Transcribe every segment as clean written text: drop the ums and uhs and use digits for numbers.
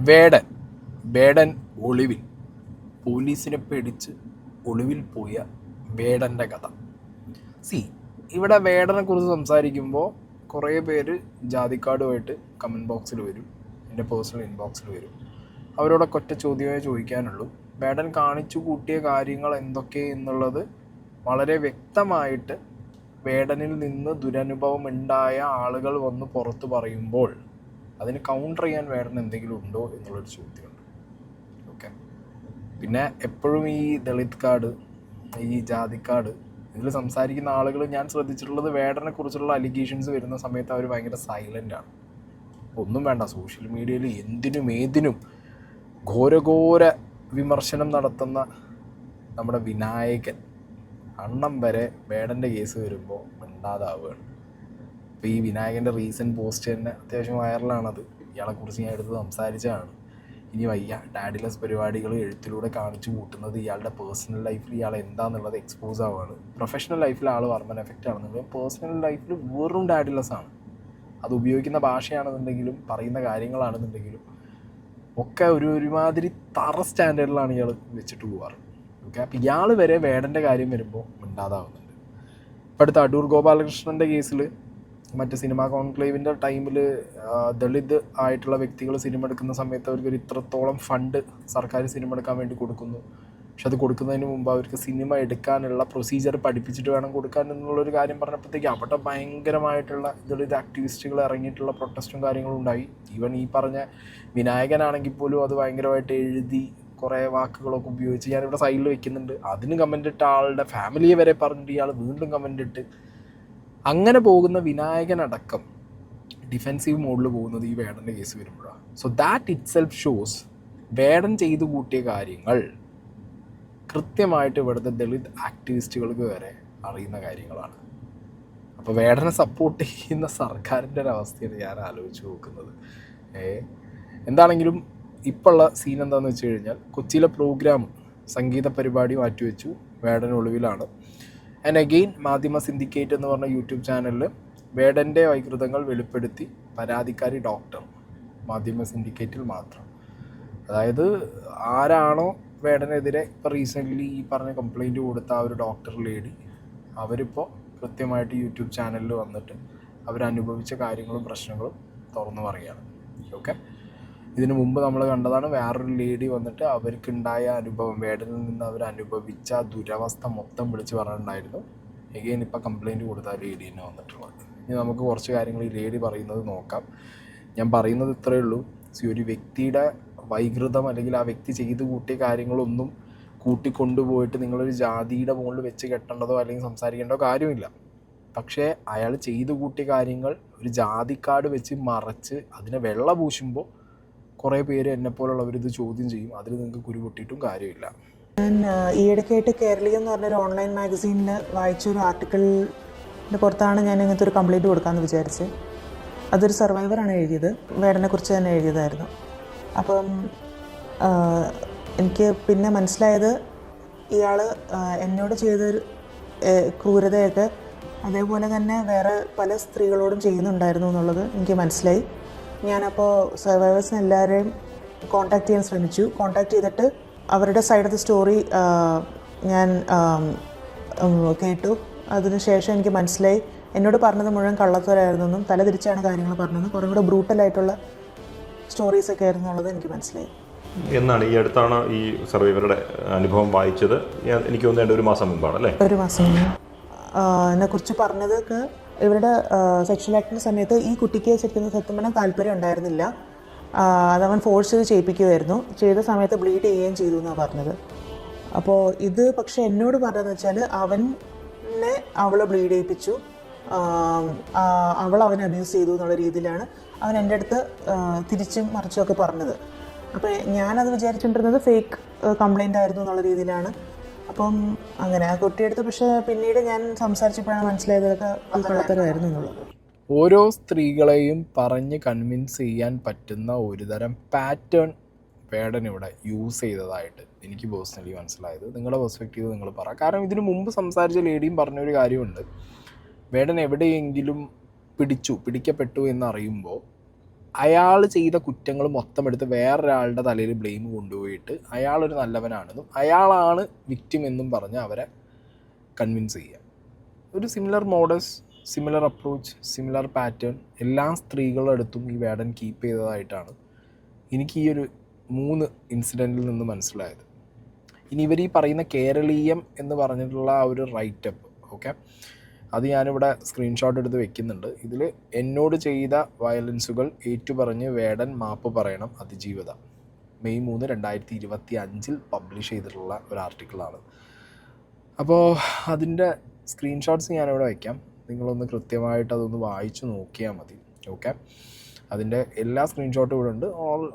വേടൻ വേടൻ ഒളിവിൽ പോലീസിനെ പേടിച്ച് ഒളിവിൽ പോയ വേടൻ്റെ കഥ. ഇവിടെ വേടനെ കുറിച്ച് സംസാരിക്കുമ്പോൾ കുറേ പേര് ജാതിക്കാടുമായിട്ട് കമൻറ്റ് ബോക്സിൽ വരും, എൻ്റെ പേഴ്സണൽ ഇൻബോക്സിൽ വരും. അവരോടൊക്കെ ഒറ്റ ചോദ്യമേ ചോദിക്കാനുള്ളൂ, വേടൻ കാണിച്ചു കൂട്ടിയ കാര്യങ്ങൾ എന്തൊക്കെ എന്നുള്ളത് വളരെ വ്യക്തമായിട്ട് വേടനിൽ നിന്ന് ദുരനുഭവം ഉണ്ടായ ആളുകൾ വന്ന് പുറത്ത് പറയുമ്പോൾ അതിന് കൗണ്ടർ ചെയ്യാൻ വേടൻ എന്തെങ്കിലും ഉണ്ടോ എന്നുള്ളൊരു ചോദ്യമുണ്ട്. ഓക്കെ, പിന്നെ എപ്പോഴും ഈ ദളിത് കാർഡ്, ഈ ജാതിക്കാട് ഇതിൽ സംസാരിക്കുന്ന ആളുകൾ ഞാൻ ശ്രദ്ധിച്ചിട്ടുള്ളത് വേടനെ കുറിച്ചുള്ള അലിഗേഷൻസ് വരുന്ന സമയത്ത് അവർ ഭയങ്കര സൈലൻ്റാണ്. ഒന്നും വേണ്ട, സോഷ്യൽ മീഡിയയിൽ എന്തിനും ഏതിനും ഘോരഘോര വിമർശനം നടത്തുന്ന നമ്മുടെ വിനായകൻ അണ്ണം വരെ വേടൻ്റെ കേസ് വരുമ്പോൾ മിണ്ടാതാവുകയാണ്. ഇപ്പോൾ ഈ വിനായകൻ്റെ റീസെൻറ്റ് പോസ്റ്റ് തന്നെ അത്യാവശ്യം വൈറലാണത്. ഇയാളെക്കുറിച്ച് ഞാൻ എടുത്ത് സംസാരിച്ചതാണ്. ഇനി വയ്യ, ഡാഡിലെസ് പരിപാടികൾ എഴുത്തിലൂടെ കാണിച്ചു കൂട്ടുന്നത് ഇയാളുടെ പേഴ്സണൽ ലൈഫിൽ ഇയാൾ എന്താണെന്നുള്ളത് എക്സ്പോസ് ആവുകയാണ്. പ്രൊഫഷണൽ ലൈഫിൽ ആൾ വർമ്മൻ എഫക്റ്റ് ആണെന്നുണ്ടെങ്കിൽ പേഴ്സണൽ ലൈഫിൽ വെറും ഡാഡിലെസ് ആണ്. അത് ഉപയോഗിക്കുന്ന ഭാഷയാണെന്നുണ്ടെങ്കിലും പറയുന്ന കാര്യങ്ങളാണെന്നുണ്ടെങ്കിലും ഒക്കെ ഒരുമാതിരി തറ സ്റ്റാൻഡേർഡിലാണ് ഇയാൾ വെച്ചിട്ട് പോവാറ്. ഓക്കെ, അപ്പോൾ ഇയാൾ വരെ വേടൻ്റെ കാര്യം വരുമ്പോൾ മിണ്ടാതാവുന്നുണ്ട്. ഇപ്പോൾ അടുത്ത അടൂർ ഗോപാലകൃഷ്ണൻ്റെ കേസിൽ മറ്റ് സിനിമാ കോൺക്ലേവിൻ്റെ ടൈമിൽ ദളിത് ആയിട്ടുള്ള വ്യക്തികൾ സിനിമ എടുക്കുന്ന സമയത്ത് അവർക്കൊരു ഇത്രത്തോളം ഫണ്ട് സർക്കാർ സിനിമ എടുക്കാൻ വേണ്ടി കൊടുക്കുന്നു. പക്ഷെ അത് കൊടുക്കുന്നതിന് മുമ്പ് അവർക്ക് സിനിമ എടുക്കാനുള്ള പ്രൊസീജിയർ പഠിപ്പിച്ചിട്ട് വേണം കൊടുക്കാൻ എന്നുള്ളൊരു കാര്യം പറഞ്ഞപ്പോഴത്തേക്ക് അവിടെ ഭയങ്കരമായിട്ടുള്ള ദളിത് ആക്ടിവിസ്റ്റുകൾ ഇറങ്ങിയിട്ടുള്ള പ്രൊട്ടസ്റ്റും കാര്യങ്ങളും ഉണ്ടായി. ഈവൻ ഈ പറഞ്ഞ വിനായകനാണെങ്കിൽ പോലും അത് ഭയങ്കരമായിട്ട് എഴുതി കുറേ വാക്കുകളൊക്കെ ഉപയോഗിച്ച് ഞാനിവിടെ സൈഡിൽ വെക്കുന്നുണ്ട്. അതിന് കമൻ്റ് ഇട്ട ആളുടെ ഫാമിലിയെ വരെ പറഞ്ഞിട്ട് ഇയാൾ വീണ്ടും കമൻ്റ് ഇട്ട് അങ്ങനെ പോകുന്ന വിനായകനടക്കം ഡിഫെൻസീവ് മോഡിൽ പോകുന്നത് ഈ വേടൻ്റെ കേസ് വരുമ്പോഴാണ്. So that it self shows Vedan ചെയ്തു കൂട്ടിയ കാര്യങ്ങൾ കൃത്യമായിട്ട് ഇവിടുത്തെ ദളിത് ആക്ടിവിസ്റ്റുകൾക്ക് വരെ അറിയുന്ന കാര്യങ്ങളാണ്. അപ്പോൾ വേടനെ സപ്പോർട്ട് ചെയ്യുന്ന സർക്കാരിൻ്റെ ഒരു അവസ്ഥയാണ് ഞാൻ ആലോചിച്ച് നോക്കുന്നത്. എന്താണെങ്കിലും ഇപ്പോൾ ഉള്ള സീൻ എന്താണെന്ന് വെച്ച് കഴിഞ്ഞാൽ, കൊച്ചിയിലെ പ്രോഗ്രാം സംഗീത പരിപാടി മാറ്റിവെച്ചു, വേടൻ ഒളിവിലാണ്. ആൻഡ് അഗെയിൻ മാധ്യമ സിൻഡിക്കേറ്റ് എന്ന് പറഞ്ഞ യൂട്യൂബ് ചാനലിൽ വേടൻ്റെ വൈകൃതങ്ങൾ വെളിപ്പെടുത്തി പരാതിക്കാരി ഡോക്ടർ, മാധ്യമ സിൻഡിക്കേറ്റിൽ മാത്രം. അതായത് ആരാണോ വേടനെതിരെ ഇപ്പോൾ റീസെൻ്റ്ലി ഈ പറഞ്ഞ കംപ്ലയിൻറ്റ് കൊടുത്ത ആ ഒരു ഡോക്ടർ ലേഡി, അവരിപ്പോൾ കൃത്യമായിട്ട് യൂട്യൂബ് ചാനലിൽ വന്നിട്ട് അവരനുഭവിച്ച കാര്യങ്ങളും പ്രശ്നങ്ങളും തുറന്നു പറയുകയാണ്. ഓക്കെ, ഇതിനു മുമ്പ് നമ്മൾ കണ്ടതാണ് വേറൊരു ലേഡി വന്നിട്ട് അവർക്കുണ്ടായ അനുഭവം, വേടനിൽ നിന്ന് അവരനുഭവിച്ച ദുരവസ്ഥ മൊത്തം വിളിച്ച് പറഞ്ഞിട്ടുണ്ടായിരുന്നു. എഗെയിൻ ഇപ്പോൾ കംപ്ലയിൻറ്റ് കൊടുത്ത ആ ലേഡി തന്നെ വന്നിട്ടുള്ളത്. ഇനി നമുക്ക് കുറച്ച് കാര്യങ്ങൾ ഈ ലേഡി പറയുന്നത് നോക്കാം. ഞാൻ പറയുന്നത് ഇത്രയേ ഉള്ളൂ, ഒരു വ്യക്തിയുടെ വൈകൃതം അല്ലെങ്കിൽ ആ വ്യക്തി ചെയ്തു കൂട്ടിയ കാര്യങ്ങളൊന്നും കൂട്ടിക്കൊണ്ടുപോയിട്ട് നിങ്ങളൊരു ജാതിയുടെ മുകളിൽ വെച്ച് കെട്ടേണ്ടതോ അല്ലെങ്കിൽ സംസാരിക്കേണ്ടതോ കാര്യമില്ല. പക്ഷേ അയാൾ ചെയ്തു കൂട്ടിയ കാര്യങ്ങൾ ഒരു ജാതിക്കാട് വെച്ച് മറച്ച് അതിനെ വെള്ള പൂശുമ്പോൾ കുറേ പേര് എന്നെപ്പോലുള്ളവരിത് ചോദ്യം ചെയ്യും. അതിൽ നിങ്ങൾക്ക് കുരു പൊട്ടിയിട്ടും കാര്യമില്ല. ഞാൻ ഈയിടയ്ക്കായിട്ട് കേരളീയം എന്ന് പറഞ്ഞൊരു ഓൺലൈൻ മാഗസീനിൽ വായിച്ചൊരു ആർട്ടിക്കിളിൻ്റെ പുറത്താണ് ഞാൻ ഇങ്ങനത്തെ ഒരു കംപ്ലയിൻറ്റ് കൊടുക്കാമെന്ന് വിചാരിച്ചത്. അതൊരു സർവൈവറാണ് എഴുതിയത്, വേടനെക്കുറിച്ച് തന്നെ എഴുതിയതായിരുന്നു. അപ്പം എനിക്ക് പിന്നെ മനസ്സിലായത് ഇയാൾ എന്നോട് ചെയ്തൊരു ക്രൂരതയൊക്കെ അതേപോലെ തന്നെ വേറെ പല സ്ത്രീകളോടും ചെയ്യുന്നുണ്ടായിരുന്നു എന്നുള്ളത് എനിക്ക് മനസ്സിലായി. ഞാനപ്പോൾ സർവൈവേഴ്സിനെ എല്ലാവരെയും കോൺടാക്ട് ചെയ്യാൻ ശ്രമിച്ചു. കോൺടാക്ട് ചെയ്തിട്ട് അവരുടെ സൈഡ് ഓഫ് ദ സ്റ്റോറി ഞാൻ കേട്ടു. അതിനുശേഷം എനിക്ക് മനസ്സിലായി എന്നോട് പറഞ്ഞത് മുഴുവൻ കള്ളത്തരായിരുന്നെന്നും തല തിരിച്ചാണ് കാര്യങ്ങൾ പറഞ്ഞതെന്നും കുറേ കൂടെ ബ്രൂട്ടലായിട്ടുള്ള സ്റ്റോറീസൊക്കെ ആയിരുന്നു എന്നുള്ളത് എനിക്ക് മനസ്സിലായി. എന്നാണ് ഈ അടുത്താണ് ഈ സർവൈവറുടെ അനുഭവം വായിച്ചത്? എനിക്ക് തോന്നുന്നത് ഒരു മാസം മുമ്പാണ് അല്ലേ? ഒരു മാസം മുമ്പ് എന്നെക്കുറിച്ച് പറഞ്ഞതൊക്കെ ഇവരുടെ സെക്ഷൽ ആക്ടിൻ്റെ സമയത്ത് ഈ കുട്ടിക്ക് ശരിക്കും സത്യം പറഞ്ഞാൽ താല്പര്യം ഉണ്ടായിരുന്നില്ല. അതവൻ ഫോഴ്സ് ചെയ്ത് ചെയ്യിപ്പിക്കുമായിരുന്നു. ചെയ്ത സമയത്ത് ബ്ലീഡ് ചെയ്യുകയും ചെയ്തു എന്നാണ് പറഞ്ഞത്. അപ്പോൾ ഇത് പക്ഷേ എന്നോട് പറഞ്ഞതെന്ന് വെച്ചാൽ അവനെ അവളെ ബ്ലീഡ് ചെയ്യിപ്പിച്ചു, അവനെ അബ്യൂസ് ചെയ്തു എന്നുള്ള രീതിയിലാണ് അവൻ എൻ്റെ അടുത്ത് തിരിച്ചും മറിച്ചുമൊക്കെ പറഞ്ഞത്. അപ്പോൾ ഞാനത് വിചാരിച്ചിട്ടിരുന്നത് ഫേക്ക് കംപ്ലയിൻ്റ് ആയിരുന്നു എന്നുള്ള രീതിയിലാണ്. അപ്പം അങ്ങനെ ആ കുട്ടിയെടുത്ത്, പക്ഷേ പിന്നീട് ഞാൻ സംസാരിച്ചപ്പോഴാണ് മനസ്സിലായതൊക്കെ കള്ളത്തരമായിരുന്നു എന്നുള്ളത്. ഓരോ സ്ത്രീകളെയും പറഞ്ഞ് കൺവിൻസ് ചെയ്യാൻ പറ്റുന്ന ഒരുതരം പാറ്റേൺ വേടൻ ഇവിടെ യൂസ് ചെയ്തതായിട്ട് എനിക്ക് പേഴ്സണലി മനസ്സിലായത്. നിങ്ങളുടെ പെർസ്പെക്റ്റീവ് നിങ്ങൾ പറ. കാരണം ഇതിനു മുമ്പ് സംസാരിച്ച ലേഡിയും പറഞ്ഞൊരു കാര്യമുണ്ട്, വേടൻ എവിടെയെങ്കിലും പിടിക്കപ്പെട്ടു എന്നറിയുമ്പോൾ അയാൾ ചെയ്ത കുറ്റങ്ങൾ മൊത്തം എടുത്ത് വേറൊരാളുടെ തലയിൽ ബ്ലെയിം കൊണ്ടുപോയിട്ട് അയാളൊരു നല്ലവനാണെന്നും അയാളാണ് വിക്റ്റിം എന്നും പറഞ്ഞ് അവരെ കൺവിൻസ് ചെയ്യുക. ഒരു similar modus, similar approach, similar pattern എല്ലാ സ്ത്രീകളുടെ അടുത്തും ഈ വേടൻ കീപ്പ് ചെയ്തതായിട്ടാണ് എനിക്ക് ഈ ഒരു 3 ഇൻസിഡൻറ്റിൽ നിന്ന് മനസ്സിലായത്. ഇനി ഇവർ ഈ പറയുന്ന കേരളീയം എന്ന് പറഞ്ഞിട്ടുള്ള ആ ഒരു റൈറ്റപ്പ്, ഓക്കെ, അത് ഞാനിവിടെ സ്ക്രീൻഷോട്ട് എടുത്ത് വെക്കുന്നുണ്ട്. ഇതിൽ എന്നോട് ചെയ്ത വയലൻസുകൾ ഏറ്റുപറഞ്ഞ് വേടൻ മാപ്പ് പറയണം അതിജീവത, മെയ് 3, 2025 പബ്ലിഷ് ചെയ്തിട്ടുള്ള ഒരു ആർട്ടിക്കിളാണ്. അപ്പോൾ അതിൻ്റെ സ്ക്രീൻഷോട്ട്സ് ഞാനിവിടെ വയ്ക്കാം. നിങ്ങളൊന്ന് കൃത്യമായിട്ട് അതൊന്ന് വായിച്ച് നോക്കിയാൽ മതി. ഓക്കെ, അതിൻ്റെ എല്ലാ സ്ക്രീൻഷോട്ടും ഇവിടെ ഉണ്ട്.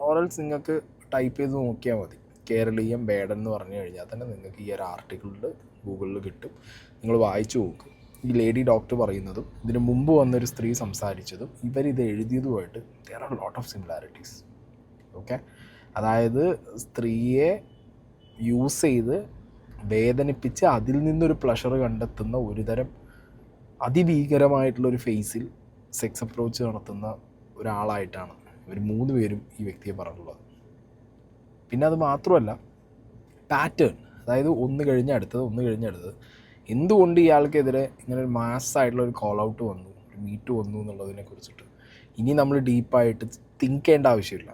ഓറൽസ് നിങ്ങൾക്ക് ടൈപ്പ് ചെയ്ത് നോക്കിയാൽ മതി. കേരളീയം വേടൻ എന്ന് പറഞ്ഞു കഴിഞ്ഞാൽ തന്നെ നിങ്ങൾക്ക് ഈ ഒരു ആർട്ടിക്കിളിൽ ഗൂഗിളിൽ കിട്ടും. നിങ്ങൾ വായിച്ചു നോക്കും. ഈ ലേഡി ഡോക്ടർ പറയുന്നതും ഇതിന് മുമ്പ് വന്നൊരു സ്ത്രീ സംസാരിച്ചതും ഇവരിത് എഴുതിയതുമായിട്ട് there are lot of similarities. Okay, അതായത് സ്ത്രീയെ യൂസ് ചെയ്ത് വേദനിപ്പിച്ച് അതിൽ നിന്നൊരു പ്ലഷർ കണ്ടെത്തുന്ന ഒരുതരം അതിഭീകരമായിട്ടുള്ളൊരു ഫേസിൽ സെക്സ് അപ്രോച്ച് നടത്തുന്ന ഒരാളായിട്ടാണ് ഇവർ 3 പേരും ഈ വ്യക്തിയെ പറഞ്ഞിട്ടുള്ളത്. പിന്നെ അത് മാത്രമല്ല പാറ്റേൺ, അതായത് ഒന്ന് കഴിഞ്ഞ് അടുത്തത് എന്തുകൊണ്ട് ഇയാൾക്കെതിരെ ഇങ്ങനെ ഒരു മാസ്സായിട്ടുള്ളൊരു കോൾ ഔട്ട് വന്നു, ഒരു മീറ്റ് വന്നു എന്നുള്ളതിനെ കുറിച്ചിട്ട് ഇനി നമ്മൾ ഡീപ്പായിട്ട് തിങ്ക് ചെയ്യേണ്ട ആവശ്യമില്ല.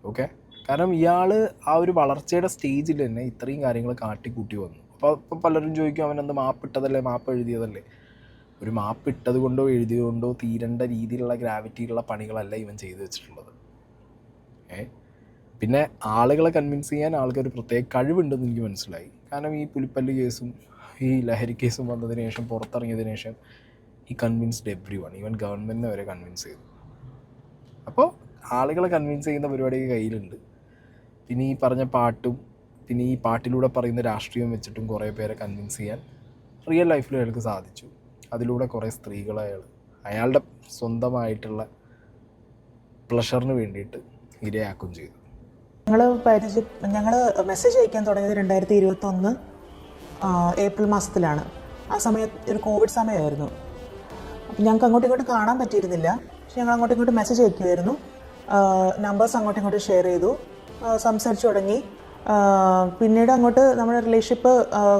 ഓക്കെ, കാരണം ഇയാൾ ആ ഒരു വളർച്ചയുടെ സ്റ്റേജിൽ തന്നെ ഇത്രയും കാര്യങ്ങൾ കാട്ടിക്കൂട്ടി വന്നു. അപ്പോൾ പലരും ചോദിക്കും അവനെന്ത് മാപ്പിട്ടതല്ലേ, മാപ്പ് എഴുതിയതല്ലേ. ഒരു മാപ്പിട്ടത് കൊണ്ടോ എഴുതിയതുകൊണ്ടോ തീരേണ്ട രീതിയിലുള്ള ഗ്രാവിറ്റിയുള്ള പണികളല്ല ഇവൻ ചെയ്തു വെച്ചിട്ടുള്ളത്. പിന്നെ ആളുകളെ കൺവിൻസ് ചെയ്യാൻ ആൾക്കൊരു പ്രത്യേക കഴിവുണ്ടെന്ന് എനിക്ക് മനസ്സിലായി. കാരണം ഈ പുലിപ്പല്ല് കേസും ഈ ലഹരി കേസും വന്നതിന് ശേഷം, പുറത്തിറങ്ങിയതിന് ശേഷം ഈ കൺവിൻസ്ഡ് എവ്രി വൺ, ഈവൻ ഗവൺമെൻറ്റിനെ വരെ കൺവിൻസ് ചെയ്തു. അപ്പോൾ ആളുകളെ കൺവിൻസ് ചെയ്യുന്ന പരിപാടിയൊക്കെ കയ്യിലുണ്ട്. പിന്നെ ഈ പറഞ്ഞ പാട്ടും പിന്നെ ഈ പാട്ടിലൂടെ പറയുന്ന രാഷ്ട്രീയം വെച്ചിട്ടും കുറേ പേരെ കൺവിൻസ് ചെയ്യാൻ റിയൽ ലൈഫിൽ അയാൾക്ക് സാധിച്ചു. അതിലൂടെ കുറേ സ്ത്രീകളെ അയാളുടെ സ്വന്തമായിട്ടുള്ള പ്ലഷറിന് വേണ്ടിയിട്ട് ഇരയാക്കുകയും ചെയ്തു. ഞങ്ങൾ മെസ്സേജ് അയക്കാൻ തുടങ്ങിയത് 2021 ഏപ്രിൽ മാസത്തിലാണ്. ആ സമയത്ത് ഒരു കോവിഡ് സമയമായിരുന്നു. അപ്പം ഞങ്ങൾക്ക് അങ്ങോട്ടും ഇങ്ങോട്ടും കാണാൻ പറ്റിയിരുന്നില്ല. പക്ഷെ ഞങ്ങൾ അങ്ങോട്ടും ഇങ്ങോട്ടും മെസ്സേജ് അയക്കുമായിരുന്നു. നമ്പേഴ്സ് അങ്ങോട്ടും ഇങ്ങോട്ടും ഷെയർ ചെയ്തു, സംസാരിച്ചു തുടങ്ങി. പിന്നീട് അങ്ങോട്ട് നമ്മുടെ റിലേഷൻഷിപ്പ്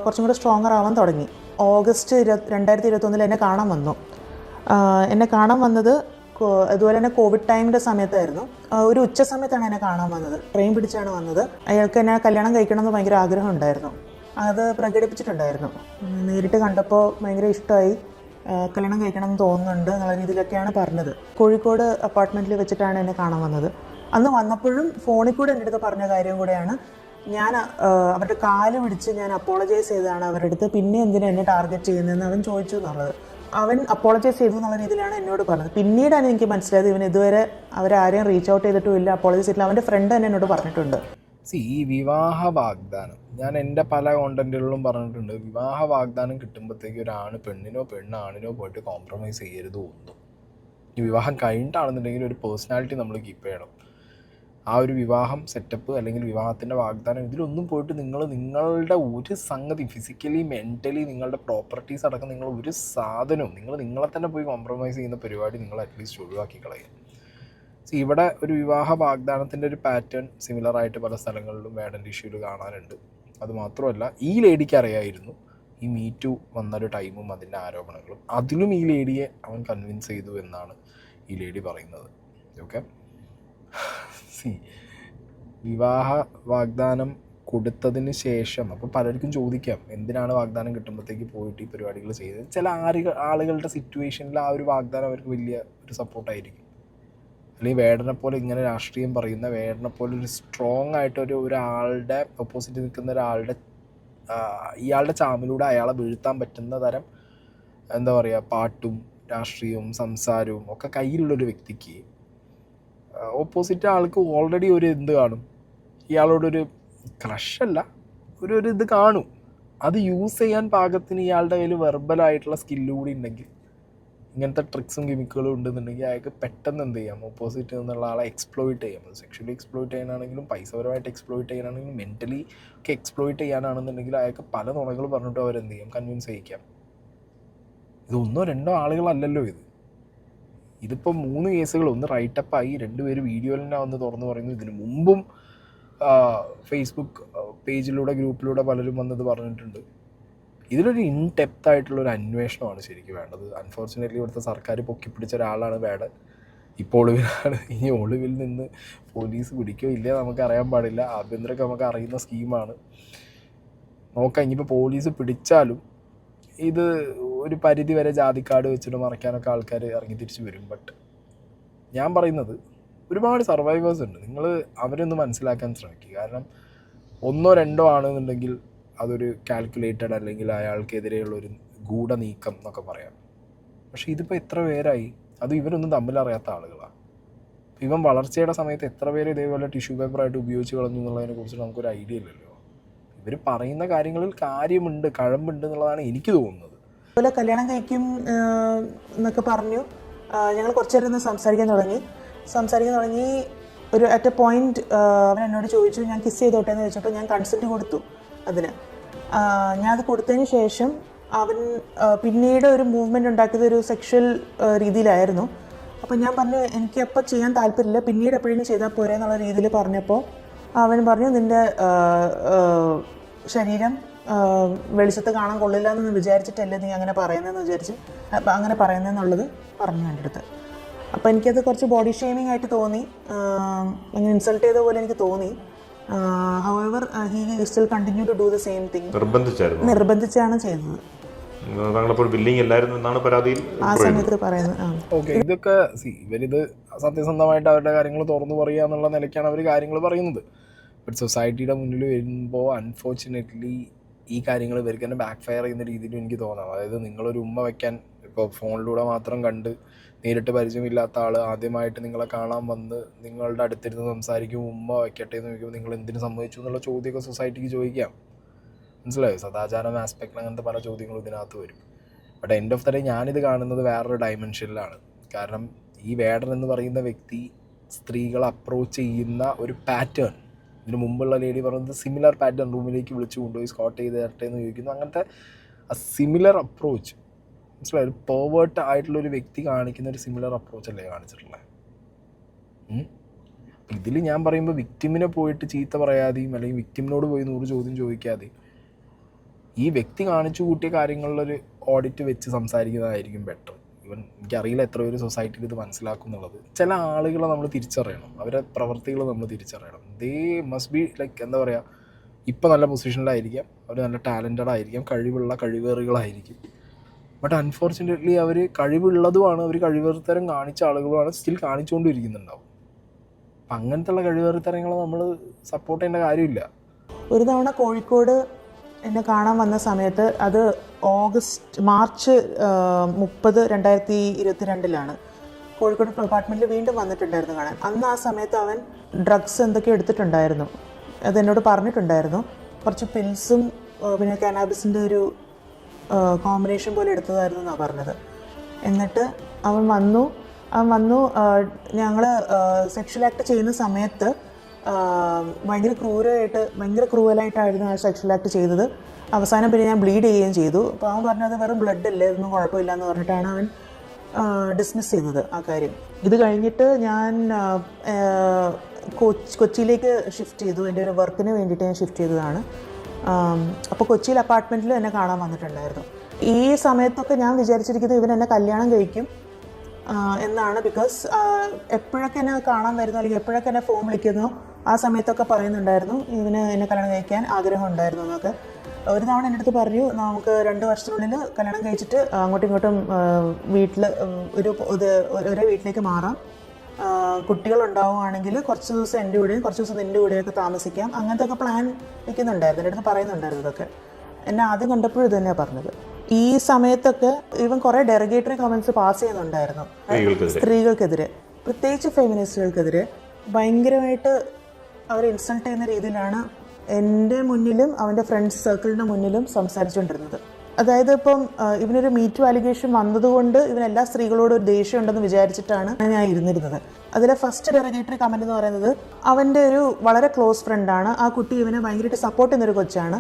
കുറച്ചും കൂടെ സ്ട്രോങ്ങർ ആവാൻ തുടങ്ങി. ഓഗസ്റ്റ് 2021 എന്നെ കാണാൻ വന്നു. എന്നെ കാണാൻ വന്നത് അതുപോലെ തന്നെ കോവിഡ് ടൈമിൻ്റെ സമയത്തായിരുന്നു. ഒരു ഉച്ച സമയത്താണ് എന്നെ കാണാൻ വന്നത്. ട്രെയിൻ പിടിച്ചാണ് വന്നത്. അയാൾക്ക് എന്നെ കല്യാണം കഴിക്കണമെന്ന് ഭയങ്കര ആഗ്രഹം ഉണ്ടായിരുന്നു. അത് പ്രകടിപ്പിച്ചിട്ടുണ്ടായിരുന്നു. നേരിട്ട് കണ്ടപ്പോൾ ഭയങ്കര ഇഷ്ടമായി, കല്യാണം കഴിക്കണം എന്ന് തോന്നുന്നുണ്ട് എന്നുള്ള രീതിയിലൊക്കെയാണ് പറഞ്ഞത്. കോഴിക്കോട് അപ്പാർട്ട്മെൻറ്റിൽ വെച്ചിട്ടാണ് എന്നെ കാണാൻ വന്നത്. അന്ന് വന്നപ്പോഴും ഫോണിൽ കൂടെ എൻ്റെ അടുത്ത് പറഞ്ഞ കാര്യം കൂടെയാണ്, ഞാൻ അവരുടെ കാല് പിടിച്ച് ഞാൻ അപ്പോളജൈസ് ചെയ്തതാണ് അവരുടെ അടുത്ത്, പിന്നെ എന്തിനാണ് എന്നെ ടാർഗറ്റ് ചെയ്യുന്നതെന്ന് അവൻ ചോദിച്ചു എന്നുള്ളത്. അവൻ അപ്പോളജൈസ് ചെയ്തു എന്നുള്ള രീതിയിലാണ് എന്നോട് പറഞ്ഞത്. പിന്നീടാണ് എനിക്ക് മനസ്സിലായത് ഇവൻ ഇതുവരെ അവരാരെയും റീച്ച് ഔട്ട് ചെയ്തിട്ടും ഇല്ല, അപ്പോളജൈസ് ചെയ്തില്ല. അവൻ്റെ ഫ്രണ്ട് തന്നെ എന്നോട് പറഞ്ഞിട്ടുണ്ട്. ഈ വിവാഹ വാഗ്ദാനം ഞാൻ എൻ്റെ പല കോണ്ടന്റുകളിലും പറഞ്ഞിട്ടുണ്ട്. വിവാഹ വാഗ്ദാനം കിട്ടുമ്പോഴത്തേക്ക് ഒരാണ് പെണ്ണിനോ പെണ്ണാണിനോ പോയിട്ട് കോംപ്രമൈസ് ചെയ്യരുത് ഒന്നും. ഈ വിവാഹം കഴിഞ്ഞിട്ടാണെന്നുണ്ടെങ്കിൽ ഒരു പേഴ്സണാലിറ്റി നമ്മൾ കീപ്പ് ചെയ്യണം. ആ ഒരു വിവാഹം സെറ്റപ്പ് അല്ലെങ്കിൽ വിവാഹത്തിൻ്റെ വാഗ്ദാനം ഇതിലൊന്നും പോയിട്ട് നിങ്ങളുടെ ഒരു സംഗതി ഫിസിക്കലി മെൻ്റലി നിങ്ങളുടെ പ്രോപ്പർട്ടീസ് അടക്കം നിങ്ങൾ ഒരു സാധനവും നിങ്ങളെ തന്നെ പോയി കോംപ്രമൈസ് ചെയ്യുന്ന പരിപാടി നിങ്ങൾ അറ്റ്ലീസ്റ്റ് ഒഴിവാക്കി കളയുക. ഇവിടെ ഒരു വിവാഹ വാഗ്ദാനത്തിൻ്റെ ഒരു പാറ്റേൺ സിമിലറായിട്ട് പല സ്ഥലങ്ങളിലും വേടൻ്റെ ഇഷ്യൂയിൽ കാണാനുണ്ട്. അതുമാത്രമല്ല ഈ ലേഡിക്ക് അറിയായിരുന്നു ഈ മീറ്റു വന്നൊരു ടൈമും അതിൻ്റെ ആരോപണങ്ങളും. അതിലും ഈ ലേഡിയെ അവൻ കൺവിൻസ് ചെയ്തു എന്നാണ് ഈ ലേഡി പറയുന്നത്. ഓക്കെ, വിവാഹ വാഗ്ദാനം കൊടുത്തതിന് ശേഷം അപ്പോൾ പലർക്കും ചോദിക്കാം എന്തിനാണ് വാഗ്ദാനം കിട്ടുമ്പോഴത്തേക്ക് പോയിട്ട് ഈ പരിപാടികൾ ചെയ്തത്. ചില ആളുകളുടെ സിറ്റുവേഷനിൽ ആ ഒരു വാഗ്ദാനം അവർക്ക് വലിയ ഒരു സപ്പോർട്ടായിരിക്കും. അല്ലെങ്കിൽ വേടനെ പോലെ ഇങ്ങനെ രാഷ്ട്രീയം പറയുന്ന വേടനെ പോലെ ഒരു സ്ട്രോങ് ആയിട്ട് ഒരാളുടെ ഓപ്പോസിറ്റ് നിൽക്കുന്ന ഒരാളുടെ ഇയാളുടെ ചാമിലൂടെ അയാളെ വീഴ്ത്താൻ പറ്റുന്ന തരം എന്താ പറയുക പാട്ടും രാഷ്ട്രീയവും സംസാരവും ഒക്കെ കയ്യിലുള്ളൊരു വ്യക്തിക്ക് ഓപ്പോസിറ്റ് ആൾക്ക് ഓൾറെഡി ഒരു എന്ത് കാണും, ഇയാളോടൊരു ക്രഷല്ല ഒരു ഇത് കാണും. അത് യൂസ് ചെയ്യാൻ പാകത്തിന് ഇയാളുടെ കയ്യിൽ വെർബലായിട്ടുള്ള സ്കില്ല് കൂടി ഉണ്ടെങ്കിൽ, ഇങ്ങനത്തെ ട്രിക്സും കെമിക്കലും ഉണ്ടെന്നുണ്ടെങ്കിൽ അയാൾക്ക് പെട്ടെന്ന് എന്ത് ചെയ്യാം, ഓപ്പോസിറ്റ് നിന്നുള്ള ആളെ എക്സ്പ്ലോയിറ്റ് ചെയ്യാം. സെക്ഷലി എക്സ്പ്ലോയിറ്റ് ചെയ്യാനാണെങ്കിലും പൈസപരമായിട്ട് എക്സ്പ്ലോയിറ്റ് ചെയ്യാനാണെങ്കിലും മെൻ്റലി ഒക്കെ എക്സ്പ്ലോയിറ്റ് ചെയ്യാനാണെന്നുണ്ടെങ്കിൽ അയാൾക്ക് പല നുണകൾ പറഞ്ഞിട്ട് അവരെന്ത് ചെയ്യാം, കൺവിൻസ് ചെയ്യിക്കാം. ഇതൊന്നോ രണ്ടോ ആളുകളല്ലല്ലോ ഇത്. ഇതിപ്പോൾ 3 കേസുകൾ, ഒന്ന് റൈറ്റപ്പായി, 2 പേര് വീഡിയോയിൽ തന്നെ വന്ന് തുറന്നു പറയുന്നു. ഇതിന് മുമ്പും ഫേസ്ബുക്ക് പേജിലൂടെ ഗ്രൂപ്പിലൂടെ പലരും വന്നത് പറഞ്ഞിട്ടുണ്ട്. ഇതിലൊരു ഇൻഡെപ്ത് ആയിട്ടുള്ളൊരു അന്വേഷണമാണ് ശരിക്കും വേണ്ടത്. അൺഫോർച്ചുനേറ്റ്ലി ഇവിടുത്തെ സർക്കാർ പൊക്കിപ്പിടിച്ച ഒരാളാണ് വേടൻ. ഇപ്പോൾ ഒളിവിലാണ്. ഇനി ഒളിവിൽ നിന്ന് പോലീസ് പിടിക്കോ ഇല്ലയോ നമുക്കറിയാൻ പാടില്ല. ആഭ്യന്തരമൊക്കെ നമുക്ക് അറിയുന്ന സ്കീമാണ്. നോക്കാം, ഇനിയിപ്പോൾ പോലീസ് പിടിച്ചാലും ഇത് ഒരു പരിധി വരെ ജാതിക്കാട് വെച്ചിട്ട് മറയ്ക്കാനൊക്കെ ആൾക്കാർ ഇറങ്ങി തിരിച്ചു വരും. ബട്ട് ഞാൻ പറയുന്നത് ഒരുപാട് സർവൈവേഴ്സ് ഉണ്ട്. നിങ്ങൾ അവരൊന്ന് മനസ്സിലാക്കാൻ ശ്രമിക്കുക. കാരണം 1 or 2 ആണെന്നുണ്ടെങ്കിൽ അതൊരു കാൽക്കുലേറ്റഡ് അല്ലെങ്കിൽ അയാൾക്കെതിരെയുള്ളൊരു ഗൂഢനീക്കം എന്നൊക്കെ പറയാം. പക്ഷേ ഇതിപ്പോൾ എത്ര പേരായി? അത് ഇവരൊന്നും തമ്മിലറിയാത്ത ആളുകളാണ്. ഇവൻ വളർച്ചയുടെ സമയത്ത് എത്ര പേര് ഇതേപോലെ ടിഷ്യൂ പേപ്പറായിട്ട് ഉപയോഗിച്ച് കളഞ്ഞു എന്നുള്ളതിനെ കുറിച്ച് നമുക്കൊരു ഐഡിയ ഇല്ലല്ലോ. ഇവർ പറയുന്ന കാര്യങ്ങളിൽ കാര്യമുണ്ട്, കഴമ്പുണ്ട് എന്നുള്ളതാണ് എനിക്ക് തോന്നുന്നത്. അതുപോലെ കല്യാണം കഴിക്കും എന്നൊക്കെ പറഞ്ഞു. ഞങ്ങൾ കുറച്ചു നേരം ഒന്ന് സംസാരിക്കാൻ തുടങ്ങി. ഒരു അറ്റ് എ പോയിന്റ് അവൻ എന്നോട് ചോദിച്ചു, ഞാൻ കിസ് ചെയ്തോട്ടെ എന്ന് ചോദിച്ചപ്പോൾ ഞാൻ കൺസെൻറ്റ് കൊടുത്തു അതിന്. ഞാനത് കൊടുത്തതിന് ശേഷം അവൻ പിന്നീട് ഒരു മൂവ്മെൻറ്റ് ഉണ്ടാക്കിയത് ഒരു സെക്ഷൽ രീതിയിലായിരുന്നു. അപ്പോൾ ഞാൻ പറഞ്ഞു എനിക്കപ്പോൾ ചെയ്യാൻ താല്പര്യമില്ല, പിന്നീട് എപ്പോഴെങ്കിലും ചെയ്താൽ പോരെ എന്നുള്ള രീതിയിൽ പറഞ്ഞപ്പോൾ അവൻ പറഞ്ഞു നിൻ്റെ ശരീരം വെളിച്ചത്ത് കാണാൻ കൊള്ളില്ല എന്ന് വിചാരിച്ചിട്ടല്ലേ നീ അങ്ങനെ പറയുന്നതെന്ന് വിചാരിച്ച് അങ്ങനെ പറയുന്നതെന്നുള്ളത് പറഞ്ഞു എൻ്റെ അടുത്ത്. അപ്പോൾ എനിക്കത് കുറച്ച് ബോഡി ഷെയ്മിങ് ആയിട്ട് തോന്നി, അങ്ങനെ ഇൻസൾട്ട് ചെയ്ത പോലെ എനിക്ക് തോന്നി. However he still continue to do the same thing. നിർബന്ധിച്ചാണ് ചെയ്തത്. ആ സമയത്ത് പറയുന്നത്. ഓക്കെ, ഇതൊക്കെ ഇവരിത് സത്യസന്ധമായിട്ട് അവരുടെ കാര്യങ്ങൾ തുറന്നു പറയുക എന്നുള്ള നിലയ്ക്കാണ് അവർ കാര്യങ്ങൾ പറയുന്നത്. ബട്ട് സൊസൈറ്റിയുടെ മുന്നിൽ വരുമ്പോൾ അൺഫോർച്ചുനേറ്റ്ലി ഈ കാര്യങ്ങൾ ഇവർക്ക് തന്നെ ബാക്ക് ഫയർ ചെയ്യുന്ന രീതിയിലും എനിക്ക് തോന്നാം. അതായത് നിങ്ങളൊരു ഉമ്മ വയ്ക്കാൻ ഇപ്പോൾ ഫോണിലൂടെ മാത്രം കണ്ട് നേരിട്ട് പരിചയമില്ലാത്ത ആൾ ആദ്യമായിട്ട് നിങ്ങളെ കാണാൻ വന്ന് നിങ്ങളുടെ അടുത്തിരുന്ന് സംസാരിക്കും, ഉമ്മ വയ്ക്കട്ടെ എന്ന് ചോദിക്കുമ്പോൾ നിങ്ങൾ എന്തിനു സമ്മതിച്ചു എന്നുള്ള ചോദ്യമൊക്കെ സൊസൈറ്റിക്ക് ചോദിക്കാം. മനസ്സിലായോ? സദാചാരം ആസ്പെക്റ്റിൽ അങ്ങനത്തെ പല ചോദ്യങ്ങളും ഇതിനകത്ത് വരും. But end of the day ഞാനിത് കാണുന്നത് വേറൊരു ഡയമെൻഷനിലാണ്. കാരണം ഈ വേടൻ എന്ന് പറയുന്ന വ്യക്തി സ്ത്രീകളെ അപ്രോച്ച് ചെയ്യുന്ന ഒരു പാറ്റേൺ, ഇതിന് മുമ്പുള്ള ലേഡി പറയുന്നത് സിമിലർ പാറ്റേൺ, റൂമിലേക്ക് വിളിച്ചു കൊണ്ടുപോയി സ്കോട്ട് ചെയ്ത് തരട്ടെ എന്ന് ചോദിക്കുന്നു. അങ്ങനത്തെ സിമിലർ അപ്രോച്ച്, മനസ്സിലായി? ഒരു പെർവേർട്ട് ആയിട്ടുള്ളൊരു വ്യക്തി കാണിക്കുന്ന ഒരു സിമിലർ അപ്രോച്ച് അല്ലേ കാണിച്ചിട്ടുള്ളത്. ഇതിൽ ഞാൻ പറയുമ്പോൾ വിക്ടിമിനെ പോയിട്ട് ചീത്ത പറയാതെയും അല്ലെങ്കിൽ വിക്ടിമിനോട് പോയി 100 ചോദ്യം ചോദിക്കാതെയും ഈ വ്യക്തി കാണിച്ചു കൂട്ടിയ കാര്യങ്ങളിലൊരു ഓഡിറ്റ് വെച്ച് സംസാരിക്കുന്നതായിരിക്കും ബെറ്റർ. ഈവൻ എനിക്കറിയില്ല എത്ര പേര് സൊസൈറ്റിയിൽ ഇത് മനസ്സിലാക്കും എന്നുള്ളത്. ചില ആളുകളെ നമ്മൾ തിരിച്ചറിയണം, അവരുടെ പ്രവർത്തികൾ നമ്മൾ തിരിച്ചറിയണം. ദേ മസ്റ്റ് ബി ലൈക്ക് എന്താ പറയുക, ഇപ്പോൾ നല്ല പൊസിഷനിലായിരിക്കാം, അവർ നല്ല ടാലൻറ്റഡ് ആയിരിക്കാം, കഴിവേറുകളായിരിക്കും. ബട്ട് അൺഫോർച്ചുനേറ്റ്ലി അവർ കഴിവുള്ളതുമാണ്, അവർ കഴിവേറിത്തരം കാണിച്ച ആളുകളുമാണ് സ്റ്റിൽ കാണിച്ചുകൊണ്ടിരിക്കുന്നുണ്ടാവും. അപ്പം അങ്ങനത്തെ കഴിവേറിത്തരങ്ങളെ നമ്മൾ സപ്പോർട്ട് ചെയ്യേണ്ട കാര്യമില്ല. ഒരു തവണ കോഴിക്കോട് എന്നെ കാണാൻ വന്ന സമയത്ത്, അത് മാർച്ച് 30, 2022 കോഴിക്കോട് അപ്പാർട്ട്മെൻറ്റിൽ വീണ്ടും വന്നിട്ടുണ്ടായിരുന്നു കാണാൻ. അന്ന് ആ സമയത്ത് അവൻ ഡ്രഗ്സ് എന്തൊക്കെ എടുത്തിട്ടുണ്ടായിരുന്നു, അതെന്നോട് പറഞ്ഞിട്ടുണ്ടായിരുന്നു. കുറച്ച് പിൽസും പിന്നെ കാനാബിസിൻ്റെ ഒരു കോമ്പിനേഷൻ പോലെ എടുത്തതായിരുന്നു എന്നാണ് പറഞ്ഞത്. എന്നിട്ട് അവൻ വന്നു ഞങ്ങൾ സെക്ഷൽ ആക്ട് ചെയ്യുന്ന സമയത്ത് ഭയങ്കര ക്രൂവലായിട്ടായിരുന്നു ആ സെക്ഷൽ ആക്ട് ചെയ്തത്. അവസാനം പിന്നെ ഞാൻ ബ്ലീഡ് ചെയ്യുകയും ചെയ്തു. അപ്പോൾ അവൻ പറഞ്ഞത് വെറും ബ്ലഡ് അല്ലേ, ഇതൊന്നും കുഴപ്പമില്ല എന്ന് പറഞ്ഞിട്ടാണ് അവൻ ഡിസ്മിസ് ചെയ്തത് ആ കാര്യം. ഇത് കഴിഞ്ഞിട്ട് ഞാൻ കൊച്ചിയിലേക്ക് ഷിഫ്റ്റ് ചെയ്തു. എൻ്റെ ഒരു വർക്കിന് വേണ്ടിയിട്ട് ഞാൻ ഷിഫ്റ്റ് ചെയ്തതാണ്. അപ്പോൾ കൊച്ചിയിൽ അപ്പാർട്ട്മെൻറ്റിൽ എന്നെ കാണാൻ വന്നിട്ടുണ്ടായിരുന്നു. ഈ സമയത്തൊക്കെ ഞാൻ വിചാരിച്ചിരിക്കുന്നത് ഇവൻ എന്നെ കല്യാണം കഴിക്കും എന്നാണ്. ബിക്കോസ് എപ്പോഴൊക്കെ എന്നെ കാണാൻ വരുന്നു അല്ലെങ്കിൽ എപ്പോഴൊക്കെ എന്നെ ഫോൺ വിളിക്കുന്നു ആ സമയത്തൊക്കെ പറയുന്നുണ്ടായിരുന്നു ഇവന് എന്നെ കല്യാണം കഴിക്കാൻ ആഗ്രഹം ഉണ്ടായിരുന്നു എന്നൊക്കെ. ഒരു തവണ എൻ്റെ അടുത്ത് പറഞ്ഞു നമുക്ക് 2 വർഷത്തിനുള്ളിൽ കല്യാണം കഴിച്ചിട്ട് അങ്ങോട്ടും ഇങ്ങോട്ടും വീട്ടിൽ ഒരേ വീട്ടിലേക്ക് മാറാം, കുട്ടികളുണ്ടാവുകയാണെങ്കിൽ കുറച്ച് ദിവസം എൻ്റെ കൂടെയും കുറച്ച് ദിവസം നിൻ്റെ കൂടെയൊക്കെ താമസിക്കാം, അങ്ങനത്തെ ഒക്കെ പ്ലാൻ വയ്ക്കുന്നുണ്ടായിരുന്നു. എൻ്റെ അടുത്ത് പറയുന്നുണ്ടായിരുന്നു ഇതൊക്കെ. എന്നെ ആദ്യം കണ്ടപ്പോഴും ഇത് തന്നെയാണ് പറഞ്ഞത്. ഈ സമയത്തൊക്കെ ഇവൻ കുറേ ഡെറിഗേറ്ററി കമൻസ് പാസ് ചെയ്യുന്നുണ്ടായിരുന്നു സ്ത്രീകൾക്കെതിരെ, പ്രത്യേകിച്ച് ഫെമിനിസ്റ്റുകൾക്കെതിരെ. ഭയങ്കരമായിട്ട് അവർ ഇൻസൾട്ട് ചെയ്യുന്ന രീതിയിലാണ് എൻ്റെ മുന്നിലും അവൻ്റെ ഫ്രണ്ട്സ് സർക്കിളിൻ്റെ മുന്നിലും സംസാരിച്ചുകൊണ്ടിരുന്നത്. അതായത് ഇപ്പം ഇവനൊരു മീറ്റു അലിഗേഷൻ വന്നതുകൊണ്ട് ഇവൻ എല്ലാ സ്ത്രീകളോടും ഒരു ദേഷ്യം ഉണ്ടെന്ന് വിചാരിച്ചിട്ടാണ് ഞാൻ ഇരുന്നിരുന്നത്. അതിലെ ഫസ്റ്റ് ഡെറിഗേറ്ററി കമൻറ്റ് എന്ന് പറയുന്നത് അവൻ്റെ ഒരു വളരെ ക്ലോസ് ഫ്രണ്ടാണ്, ആ കുട്ടി ഇവനെ ഭയങ്കരമായിട്ട് സപ്പോർട്ട് ചെയ്യുന്നൊരു കൊച്ചാണ്,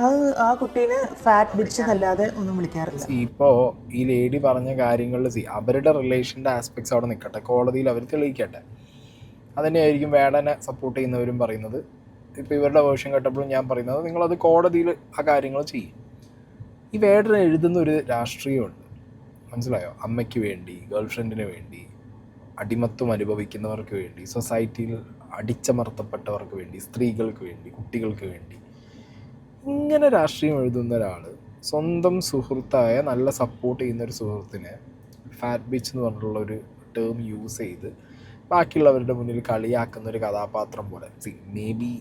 അത് ആ കുട്ടീനെ ഫാറ്റ് ബിച്ച് എന്നല്ലാതെ ഒന്നും വിളിക്കാറില്ല. ഇപ്പോൾ ഈ ലേഡി പറഞ്ഞ കാര്യങ്ങളിൽ അവരുടെ റിലേഷൻ്റെ ആസ്പെക്ട്സ് അവിടെ നിൽക്കട്ടെ, കോടതിയിൽ അവർ തെളിയിക്കട്ടെ. അതുതന്നെയായിരിക്കും വേടനെ സപ്പോർട്ട് ചെയ്യുന്നവരും പറയുന്നത്. ഇപ്പോൾ ഇവരുടെ വേർഷൻ കേട്ടപ്പോഴും ഞാൻ പറയുന്നത് നിങ്ങളത് കോടതിയിൽ ആ കാര്യങ്ങൾ ചെയ്യും. ഈ വേടൻ എഴുതുന്ന ഒരു രാഷ്ട്രീയമുണ്ട്, മനസ്സിലായോ? അമ്മയ്ക്ക് വേണ്ടി, ഗേൾ ഫ്രണ്ടിന് വേണ്ടി, അടിമത്വം അനുഭവിക്കുന്നവർക്ക് വേണ്ടി, സൊസൈറ്റിയിൽ അടിച്ചമർത്തപ്പെട്ടവർക്ക് വേണ്ടി, സ്ത്രീകൾക്ക് വേണ്ടി, കുട്ടികൾക്ക് വേണ്ടി, ഇങ്ങനെ രാഷ്ട്രീയം എഴുതുന്ന ഒരാൾ സ്വന്തം സുഹൃത്തായ നല്ല സപ്പോർട്ട് ചെയ്യുന്നൊരു സുഹൃത്തിനെ ഫാറ്റ് ബിച്ച് എന്ന് പറഞ്ഞിട്ടുള്ള ഒരു ടേം യൂസ് ചെയ്ത് ബാക്കിയുള്ളവരുടെ മുന്നിൽ കളിയാക്കുന്ന ഒരു കഥാപാത്രം പോലെ. മേ ബി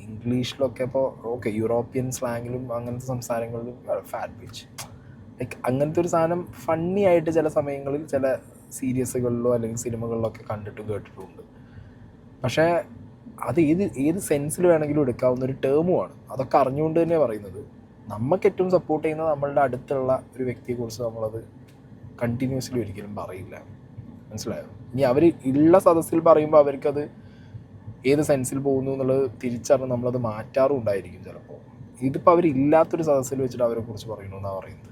ഇംഗ്ലീഷിലൊക്കെ ഇപ്പോൾ ഓക്കെ, യൂറോപ്യൻ സ്ലാങ്ങിലും അങ്ങനത്തെ സംസാരങ്ങളിലും ഫാറ്റ് ബിച്ച് ലൈക്ക് അങ്ങനത്തെ ഒരു സാധനം ഫണ്ണി ആയിട്ട് ചില സമയങ്ങളിൽ ചില സീരീസുകളിലോ അല്ലെങ്കിൽ സിനിമകളിലൊക്കെ കണ്ടിട്ടും കേട്ടിട്ടുമുണ്ട്. പക്ഷേ അത് ഏത് സെൻസിൽ വേണമെങ്കിലും എടുക്കാവുന്ന ഒരു ടേമുമാണ്. അതൊക്കെ അറിഞ്ഞുകൊണ്ട് തന്നെ പറയുന്നത്. നമുക്ക് ഏറ്റവും സപ്പോർട്ട് ചെയ്യുന്ന നമ്മളുടെ അടുത്തുള്ള ഒരു വ്യക്തിയെക്കുറിച്ച് നമ്മളത് കണ്ടിന്യൂസ്ലി ഒരിക്കലും പറയില്ല, മനസ്സിലായോ? ഇനി അവർ ഉള്ള സദസ്സിൽ പറയുമ്പോൾ അവർക്കത് ഏത് സെൻസിൽ പോകുന്നു എന്നുള്ളത് തിരിച്ചറിഞ്ഞ് നമ്മളത് മാറ്റാറും ഉണ്ടായിരിക്കും ചിലപ്പോൾ. ഇതിപ്പോൾ അവരില്ലാത്തൊരു സദസ്സിൽ വെച്ചിട്ട് അവരെക്കുറിച്ച് പറയണമെന്നാണ് പറയുന്നത്.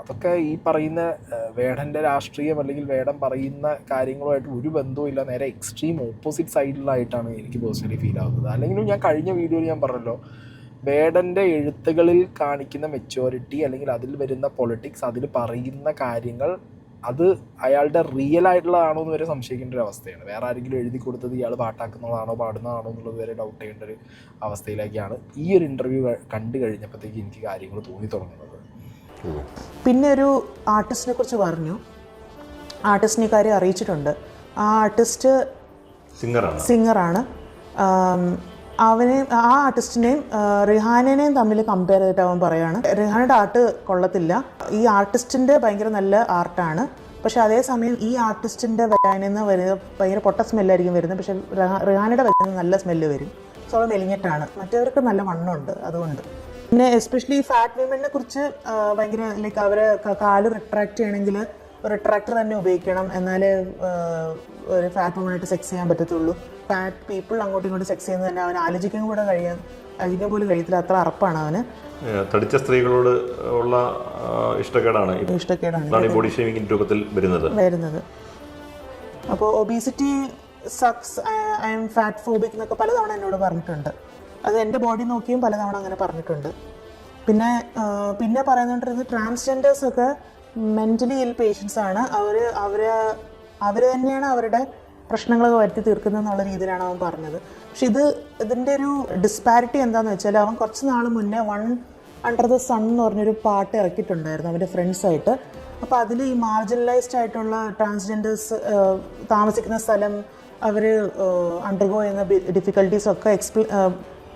അതൊക്കെ ഈ പറയുന്ന വേടൻ്റെ രാഷ്ട്രീയം അല്ലെങ്കിൽ വേടൻ പറയുന്ന കാര്യങ്ങളുമായിട്ട് ഒരു ബന്ധവും ഇല്ല. നേരെ എക്സ്ട്രീം ഓപ്പോസിറ്റ് സൈഡിലായിട്ടാണ് എനിക്ക് പേഴ്സണലി ഫീൽ ആവുന്നത്. അല്ലെങ്കിലും ഞാൻ കഴിഞ്ഞ വീഡിയോയിൽ ഞാൻ പറഞ്ഞല്ലോ, വേടൻ്റെ എഴുത്തുകളിൽ കാണിക്കുന്ന മെച്യൂരിറ്റി അല്ലെങ്കിൽ അതിൽ വരുന്ന പൊളിറ്റിക്സ്, അതിൽ പറയുന്ന കാര്യങ്ങൾ അത് അയാളുടെ റിയൽ ആയിട്ടുള്ളതാണോ എന്ന് വരെ സംശയിക്കേണ്ട ഒരു അവസ്ഥയാണ്. വേറെ ആരെങ്കിലും എഴുതി കൊടുത്തത് ഇയാൾ പാട്ടാക്കുന്നതാണോ പാടുന്നതാണോ എന്നുള്ളത് വരെ ഡൗട്ട് ചെയ്യേണ്ട ഒരു അവസ്ഥയിലേക്കാണ് ഈ ഒരു ഇൻ്റർവ്യൂ കണ്ടു കഴിഞ്ഞപ്പോഴത്തേക്ക് എനിക്ക് കാര്യങ്ങൾ തോന്നി തുടങ്ങുന്നത്. പിന്നെ ഒരു ആർട്ടിസ്റ്റിനെ കുറിച്ച് പറഞ്ഞു. ആർട്ടിസ്റ്റിനെ കാര്യം അറിയിച്ചിട്ടുണ്ട്. ആ ആർട്ടിസ്റ്റ് സിംഗറാണ്. ആ ആർട്ടിസ്റ്റിനെയും റിഹാനേനെയും തമ്മിൽ കമ്പയർ ചെയ്തിട്ട് അവൻ പറയാണ് റിഹാനയുടെ ആർട്ട് കൊള്ളത്തില്ല, ഈ ആർട്ടിസ്റ്റിൻ്റെ ഭയങ്കര നല്ല ആർട്ടാണ്. പക്ഷെ അതേസമയം ഈ ആർട്ടിസ്റ്റിൻ്റെ വരാനിൽ നിന്ന് വരുന്നത് ഭയങ്കര പൊട്ട സ്മെല്ലായിരിക്കും വരുന്നത്. പക്ഷെ റിഹാനയുടെ വരുന്നത് നല്ല സ്മെല്ല് വരും. സോ അത് മെലിഞ്ഞിട്ടാണ്. മറ്റവർക്ക് നല്ല വണ്ണമുണ്ട്, അതുകൊണ്ട്. പിന്നെ എസ്പെഷ്യലി ഫാറ്റ് വിമനെ കുറിച്ച് ഭയങ്കര ലൈക്ക് അവരെ കാല് റിട്രാക്ട് ചെയ്യണമെങ്കിൽ റിട്രാക്ടർ തന്നെ ഉപയോഗിക്കണം, എന്നാലേ ഒരു ഫാറ്റ് വുമനായിട്ട് സെക്സ് ചെയ്യാൻ പറ്റത്തുള്ളൂ. ഫാറ്റ് പീപ്പിൾ അങ്ങോട്ടും ഇങ്ങോട്ടും സെക്സ് ചെയ്യുന്നത് തന്നെ അവൻ ആലോചിക്കാൻ പോലും കഴിയത്തില്ല, അത്ര അറപ്പാണ് അവന്. തടിച്ച സ്ത്രീകളോട് ഉള്ള ഇഷ്ടക്കേടാണ് ബോഡി ഷേമിംഗ് രൂപത്തിൽ വരുന്നത്. അപ്പോൾ obesity sucks, I M fat phobic എന്നൊക്കെ പലതവണ എന്നോട് പറഞ്ഞിട്ടുണ്ട്. അത് എൻ്റെ ബോഡി നോക്കിയും പലതവണ അങ്ങനെ പറഞ്ഞിട്ടുണ്ട്. പിന്നെ പറയുന്നുണ്ടിരുന്നത് ട്രാൻസ്ജെൻഡേഴ്സൊക്കെ മെൻ്റലി ഇൽ പേഷ്യൻസ് ആണ്. അവർ തന്നെയാണ് അവരുടെ പ്രശ്നങ്ങളൊക്കെ വരുത്തി തീർക്കുന്നത് എന്നുള്ള രീതിയിലാണ് അവൻ പറഞ്ഞത്. പക്ഷെ ഇതിൻ്റെ ഒരു ഡിസ്പാരിറ്റി എന്താണെന്ന് വെച്ചാൽ, അവൻ കുറച്ച് നാൾ മുന്നേ വൺ അണ്ടർ ദ സൺ എന്ന് പറഞ്ഞൊരു പാട്ട് ഇറക്കിയിട്ടുണ്ടായിരുന്നു അവൻ്റെ ഫ്രണ്ട്സായിട്ട്. അപ്പോൾ അതിൽ ഈ മാർജിനലൈസ്ഡ് ആയിട്ടുള്ള ട്രാൻസ്ജെൻഡേഴ്സ് താമസിക്കുന്ന സ്ഥലം, അവർ അണ്ടർഗോ ചെയ്യുന്ന ഡിഫിക്കൽട്ടീസൊക്കെ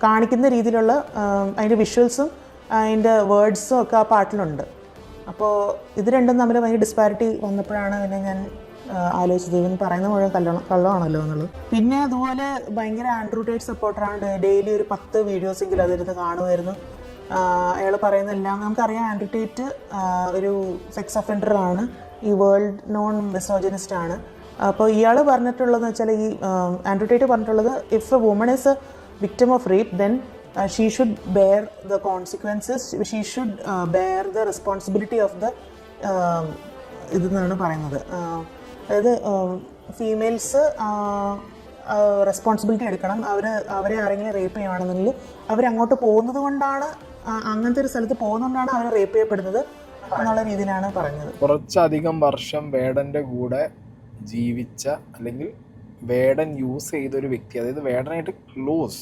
കാണിക്കുന്ന രീതിയിലുള്ള അതിൻ്റെ വിഷ്വൽസും അതിൻ്റെ വേർഡ്സും ഒക്കെ ആ പാട്ടിലുണ്ട്. അപ്പോൾ ഇത് രണ്ടും തമ്മിൽ ഭയങ്കര ഡിസ്പാരിറ്റി വന്നപ്പോഴാണ് പിന്നെ ഞാൻ ആലോചിച്ചത് ഇവൻ പറയുന്ന മുഴുവൻ കള്ളമാണല്ലോ എന്നുള്ളത്. പിന്നെ അതുപോലെ ഭയങ്കര ആൻഡ്രൂ ടേറ്റ് സപ്പോർട്ടറാണ്. ഡെയിലി ഒരു 10 വീഡിയോസെങ്കിലും അതിരുന്ന് കാണുമായിരുന്നു. അയാൾ പറയുന്നതെല്ലാം നമുക്കറിയാം. ആൻഡ്രൂ ടേറ്റ് ഒരു സെക്സ് ഒഫൻഡറാണ്, ഈ വേൾഡ് നോൺ മിസോജിനിസ്റ്റ് ആണ്. അപ്പോൾ ഇയാൾ പറഞ്ഞിട്ടുള്ളതെന്ന് വെച്ചാൽ, ഈ ആൻഡ്രൂ ടേറ്റ് പറഞ്ഞിട്ടുള്ളത്, if A woman is A victim of rape, then she should bear the consequences, she should bear the responsibility of the ഇതെന്നാണ് പറയുന്നത്. അതായത് ഫീമെയിൽസ് റെസ്പോൺസിബിലിറ്റി എടുക്കണം. അവരെ ആരെങ്കിലും റേപ്പ് ചെയ്യുകയാണെന്നുണ്ടെങ്കിൽ അവരങ്ങോട്ട് പോകുന്നത് കൊണ്ടാണ്, അങ്ങനത്തെ ഒരു സ്ഥലത്ത് പോകുന്നതുകൊണ്ടാണ് അവർ റേപ്പ് ചെയ്യപ്പെടുന്നത് എന്നുള്ള രീതിയിലാണ് പറഞ്ഞത്. കുറച്ചധികം വർഷം വേടൻ്റെ കൂടെ ജീവിച്ച അല്ലെങ്കിൽ വേടൻ യൂസ് ചെയ്തൊരു വ്യക്തി, അതായത് വേടനായിട്ട് close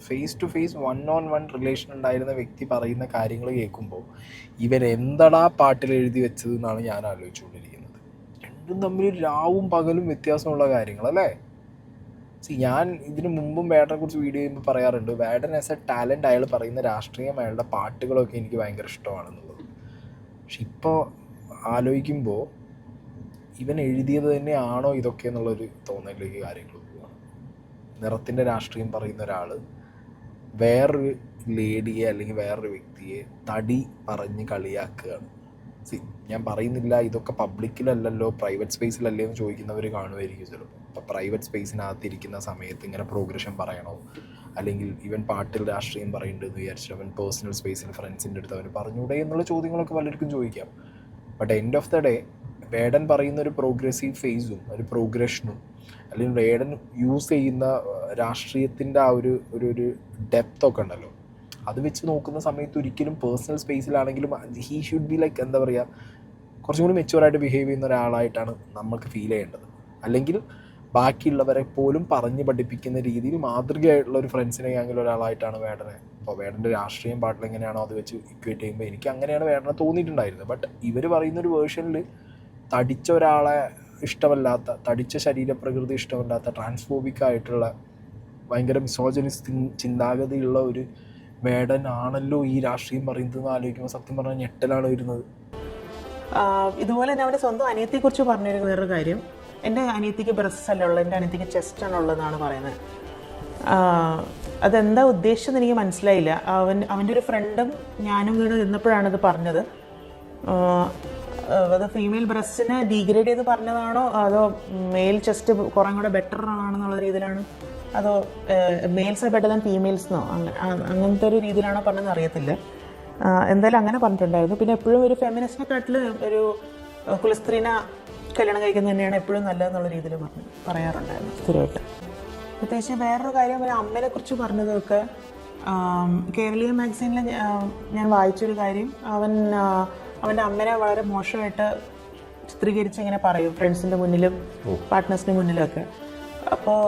face to face 1-on-1 relation ഉണ്ടായിരുന്ന വ്യക്തി പറയുന്ന കാര്യങ്ങൾ കേൾക്കുമ്പോൾ ഇവൻ എന്തടാ പാട്ടിൽ എഴുതി വെച്ചത് എന്നാണ് ഞാൻ ആലോചിച്ചുകൊണ്ടിരിക്കുന്നത്. രണ്ടും തമ്മിൽ രാവും പകലും വ്യത്യാസമുള്ള കാര്യങ്ങളല്ലേ. ഞാൻ ഇതിനു മുമ്പും വേടനെ കുറിച്ച് വീഡിയോ ചെയ്യുമ്പോൾ പറയാറുണ്ട്, വേടൻ ആസ് എ ടാലൻറ്റ് അയാൾ പറയുന്ന രാഷ്ട്രീയം, അയാളുടെ പാട്ടുകളൊക്കെ എനിക്ക് ഭയങ്കര ഇഷ്ടമാണെന്നുള്ളത്. പക്ഷെ ഇപ്പോൾ ആലോചിക്കുമ്പോൾ ഇവൻ എഴുതിയത് തന്നെയാണോ ഇതൊക്കെ എന്നുള്ളൊരു തോന്നലിലേക്ക് കാര്യങ്ങൾ പോവുകയാണ്. നിറത്തിൻ്റെ രാഷ്ട്രീയം പറയുന്ന ഒരാൾ വേറൊരു ലേഡിയെ അല്ലെങ്കിൽ വേറൊരു വ്യക്തിയെ തടി പറഞ്ഞ് കളിയാക്കുകയാണ്. ഞാൻ പറയുന്നില്ല ഇതൊക്കെ പബ്ലിക്കിലല്ലല്ലോ, പ്രൈവറ്റ് സ്പേസിലല്ലേ എന്ന് ചോദിക്കുന്നവർ കാണുമായിരിക്കും ചിലപ്പോൾ. അപ്പോൾ പ്രൈവറ്റ് സ്പേസിനകത്തിരിക്കുന്ന സമയത്ത് ഇങ്ങനെ പ്രോഗ്രഷൻ പറയണോ, അല്ലെങ്കിൽ ഇവൻ പാട്ടിൽ രാഷ്ട്രീയം പറയുന്നുണ്ടെന്ന് വിചാരിച്ചിട്ട് അവൻ പേഴ്സണൽ സ്പേസിൽ ഫ്രണ്ട്സിൻ്റെ അടുത്ത് അവന് പറഞ്ഞൂടെ എന്നുള്ള ചോദ്യങ്ങളൊക്കെ പലർക്കും ചോദിക്കാം. But end of the day Vedan പറയുന്ന ഒരു പ്രോഗ്രസീവ് ഫേസും ഒരു പ്രോഗ്രഷനും അല്ലെങ്കിൽ വേടൻ യൂസ് ചെയ്യുന്ന രാഷ്ട്രീയത്തിൻ്റെ ആ ഒരു ഡെപ്തൊക്കെ ഉണ്ടല്ലോ, അത് വെച്ച് നോക്കുന്ന സമയത്ത് ഒരിക്കലും പേഴ്സണൽ സ്പേസിലാണെങ്കിലും ഹീ ഷുഡ് ബി ലൈക്ക് എന്താ പറയുക, കുറച്ചും കൂടി മെച്യൂറായിട്ട് ബിഹേവ് ചെയ്യുന്ന ഒരാളായിട്ടാണ് നമുക്ക് ഫീൽ ചെയ്യേണ്ടത്. അല്ലെങ്കിൽ ബാക്കിയുള്ളവരെ പോലും പറഞ്ഞ് പഠിപ്പിക്കുന്ന രീതിയിൽ മാതൃകയായിട്ടുള്ള ഒരു ഫ്രണ്ട്സിനെ ആണെങ്കിൽ ഒരാളായിട്ടാണ് വേടനെ. അപ്പോൾ വേടൻ്റെ രാഷ്ട്രീയം പാട്ടിൽ എങ്ങനെയാണോ അത് വെച്ച് ഇക്വേറ്റ് ചെയ്യുമ്പോൾ എനിക്ക് അങ്ങനെയാണ് വേടനെ തോന്നിയിട്ടുണ്ടായിരുന്നത്. ബട്ട് ഇവർ പറയുന്നൊരു വേർഷനിൽ തടിച്ച ഒരാളെ ഇഷ്ടമല്ലാത്ത, തടിച്ച ശരീരപ്രകൃതി ഇഷ്ടമല്ലാത്ത, ട്രാൻസ്ഫോബിക്കായിട്ടുള്ള ഭയങ്കര മിസോജനിസ്റ്റ് ചിന്താഗതിയുള്ള ഒരു വേടൻ ആണല്ലോ ഈ രാഷ്ട്രീയം പറയുന്നതെന്ന് ആലോചിക്കുമ്പോൾ സത്യം പറഞ്ഞാൽ ഞെട്ടലാണ് വരുന്നത്. ഇതുപോലെ തന്നെ അവൻ്റെ സ്വന്തം അനിയത്തിയെക്കുറിച്ച് പറഞ്ഞൊരു വേറൊരു കാര്യം, എൻ്റെ അനിയത്തിക്ക് ബ്രസ്റ്റ് അല്ല ഉള്ളത്, എൻ്റെ അനിയത്തിക്ക് ചെസ്റ്റാണ് ഉള്ളതെന്നാണ് പറയുന്നത്. അതെന്താ ഉദ്ദേശിച്ചെന്ന് എനിക്ക് മനസ്സിലായില്ല. അവൻ്റെ ഒരു ഫ്രണ്ടും ഞാനും വീട് ഇരുന്നപ്പോഴാണ് ഇത് പറഞ്ഞത്. അത് ഫീമെയിൽ ബ്രസ്റ്റിനെ ഡീഗ്രേഡ് ചെയ്ത് പറഞ്ഞതാണോ അതോ മെയിൽ ചെസ്റ്റ് കുറേ കൂടെ ബെറ്റർ ആണെന്നുള്ള രീതിയിലാണ്, അതോ മെയിൽസ് ബെറ്റർ ദാൻ ഫീമെയിൽസ് അങ്ങനത്തെ ഒരു രീതിയിലാണോ പറഞ്ഞതെന്ന് അറിയത്തില്ല. എന്തായാലും അങ്ങനെ പറഞ്ഞിട്ടുണ്ടായിരുന്നു. പിന്നെ എപ്പോഴും ഒരു ഫെമിനിസ്റ്റിനെക്കാട്ടിൽ ഒരു കുലസ്ത്രീനെ കല്യാണം കഴിക്കുന്നത് തന്നെയാണ് എപ്പോഴും നല്ലതെന്നുള്ള രീതിയിൽ പറയാറുണ്ടായിരുന്നു സ്ഥിരമായിട്ട്. പ്രത്യേകിച്ച് വേറൊരു കാര്യം, ഒരു അമ്മേനെ കുറിച്ച് പറഞ്ഞതൊക്കെ കേരളീയ മാഗസീനിൽ ഞാൻ വായിച്ചൊരു കാര്യം, അവൻ്റെ അമ്മേനെ വളരെ മോശമായിട്ട് ചിത്രീകരിച്ച് ഇങ്ങനെ പറയും ഫ്രണ്ട്സിൻ്റെ മുന്നിലും പാർട്ട്നേഴ്സിൻ്റെ മുന്നിലൊക്കെ. അപ്പോൾ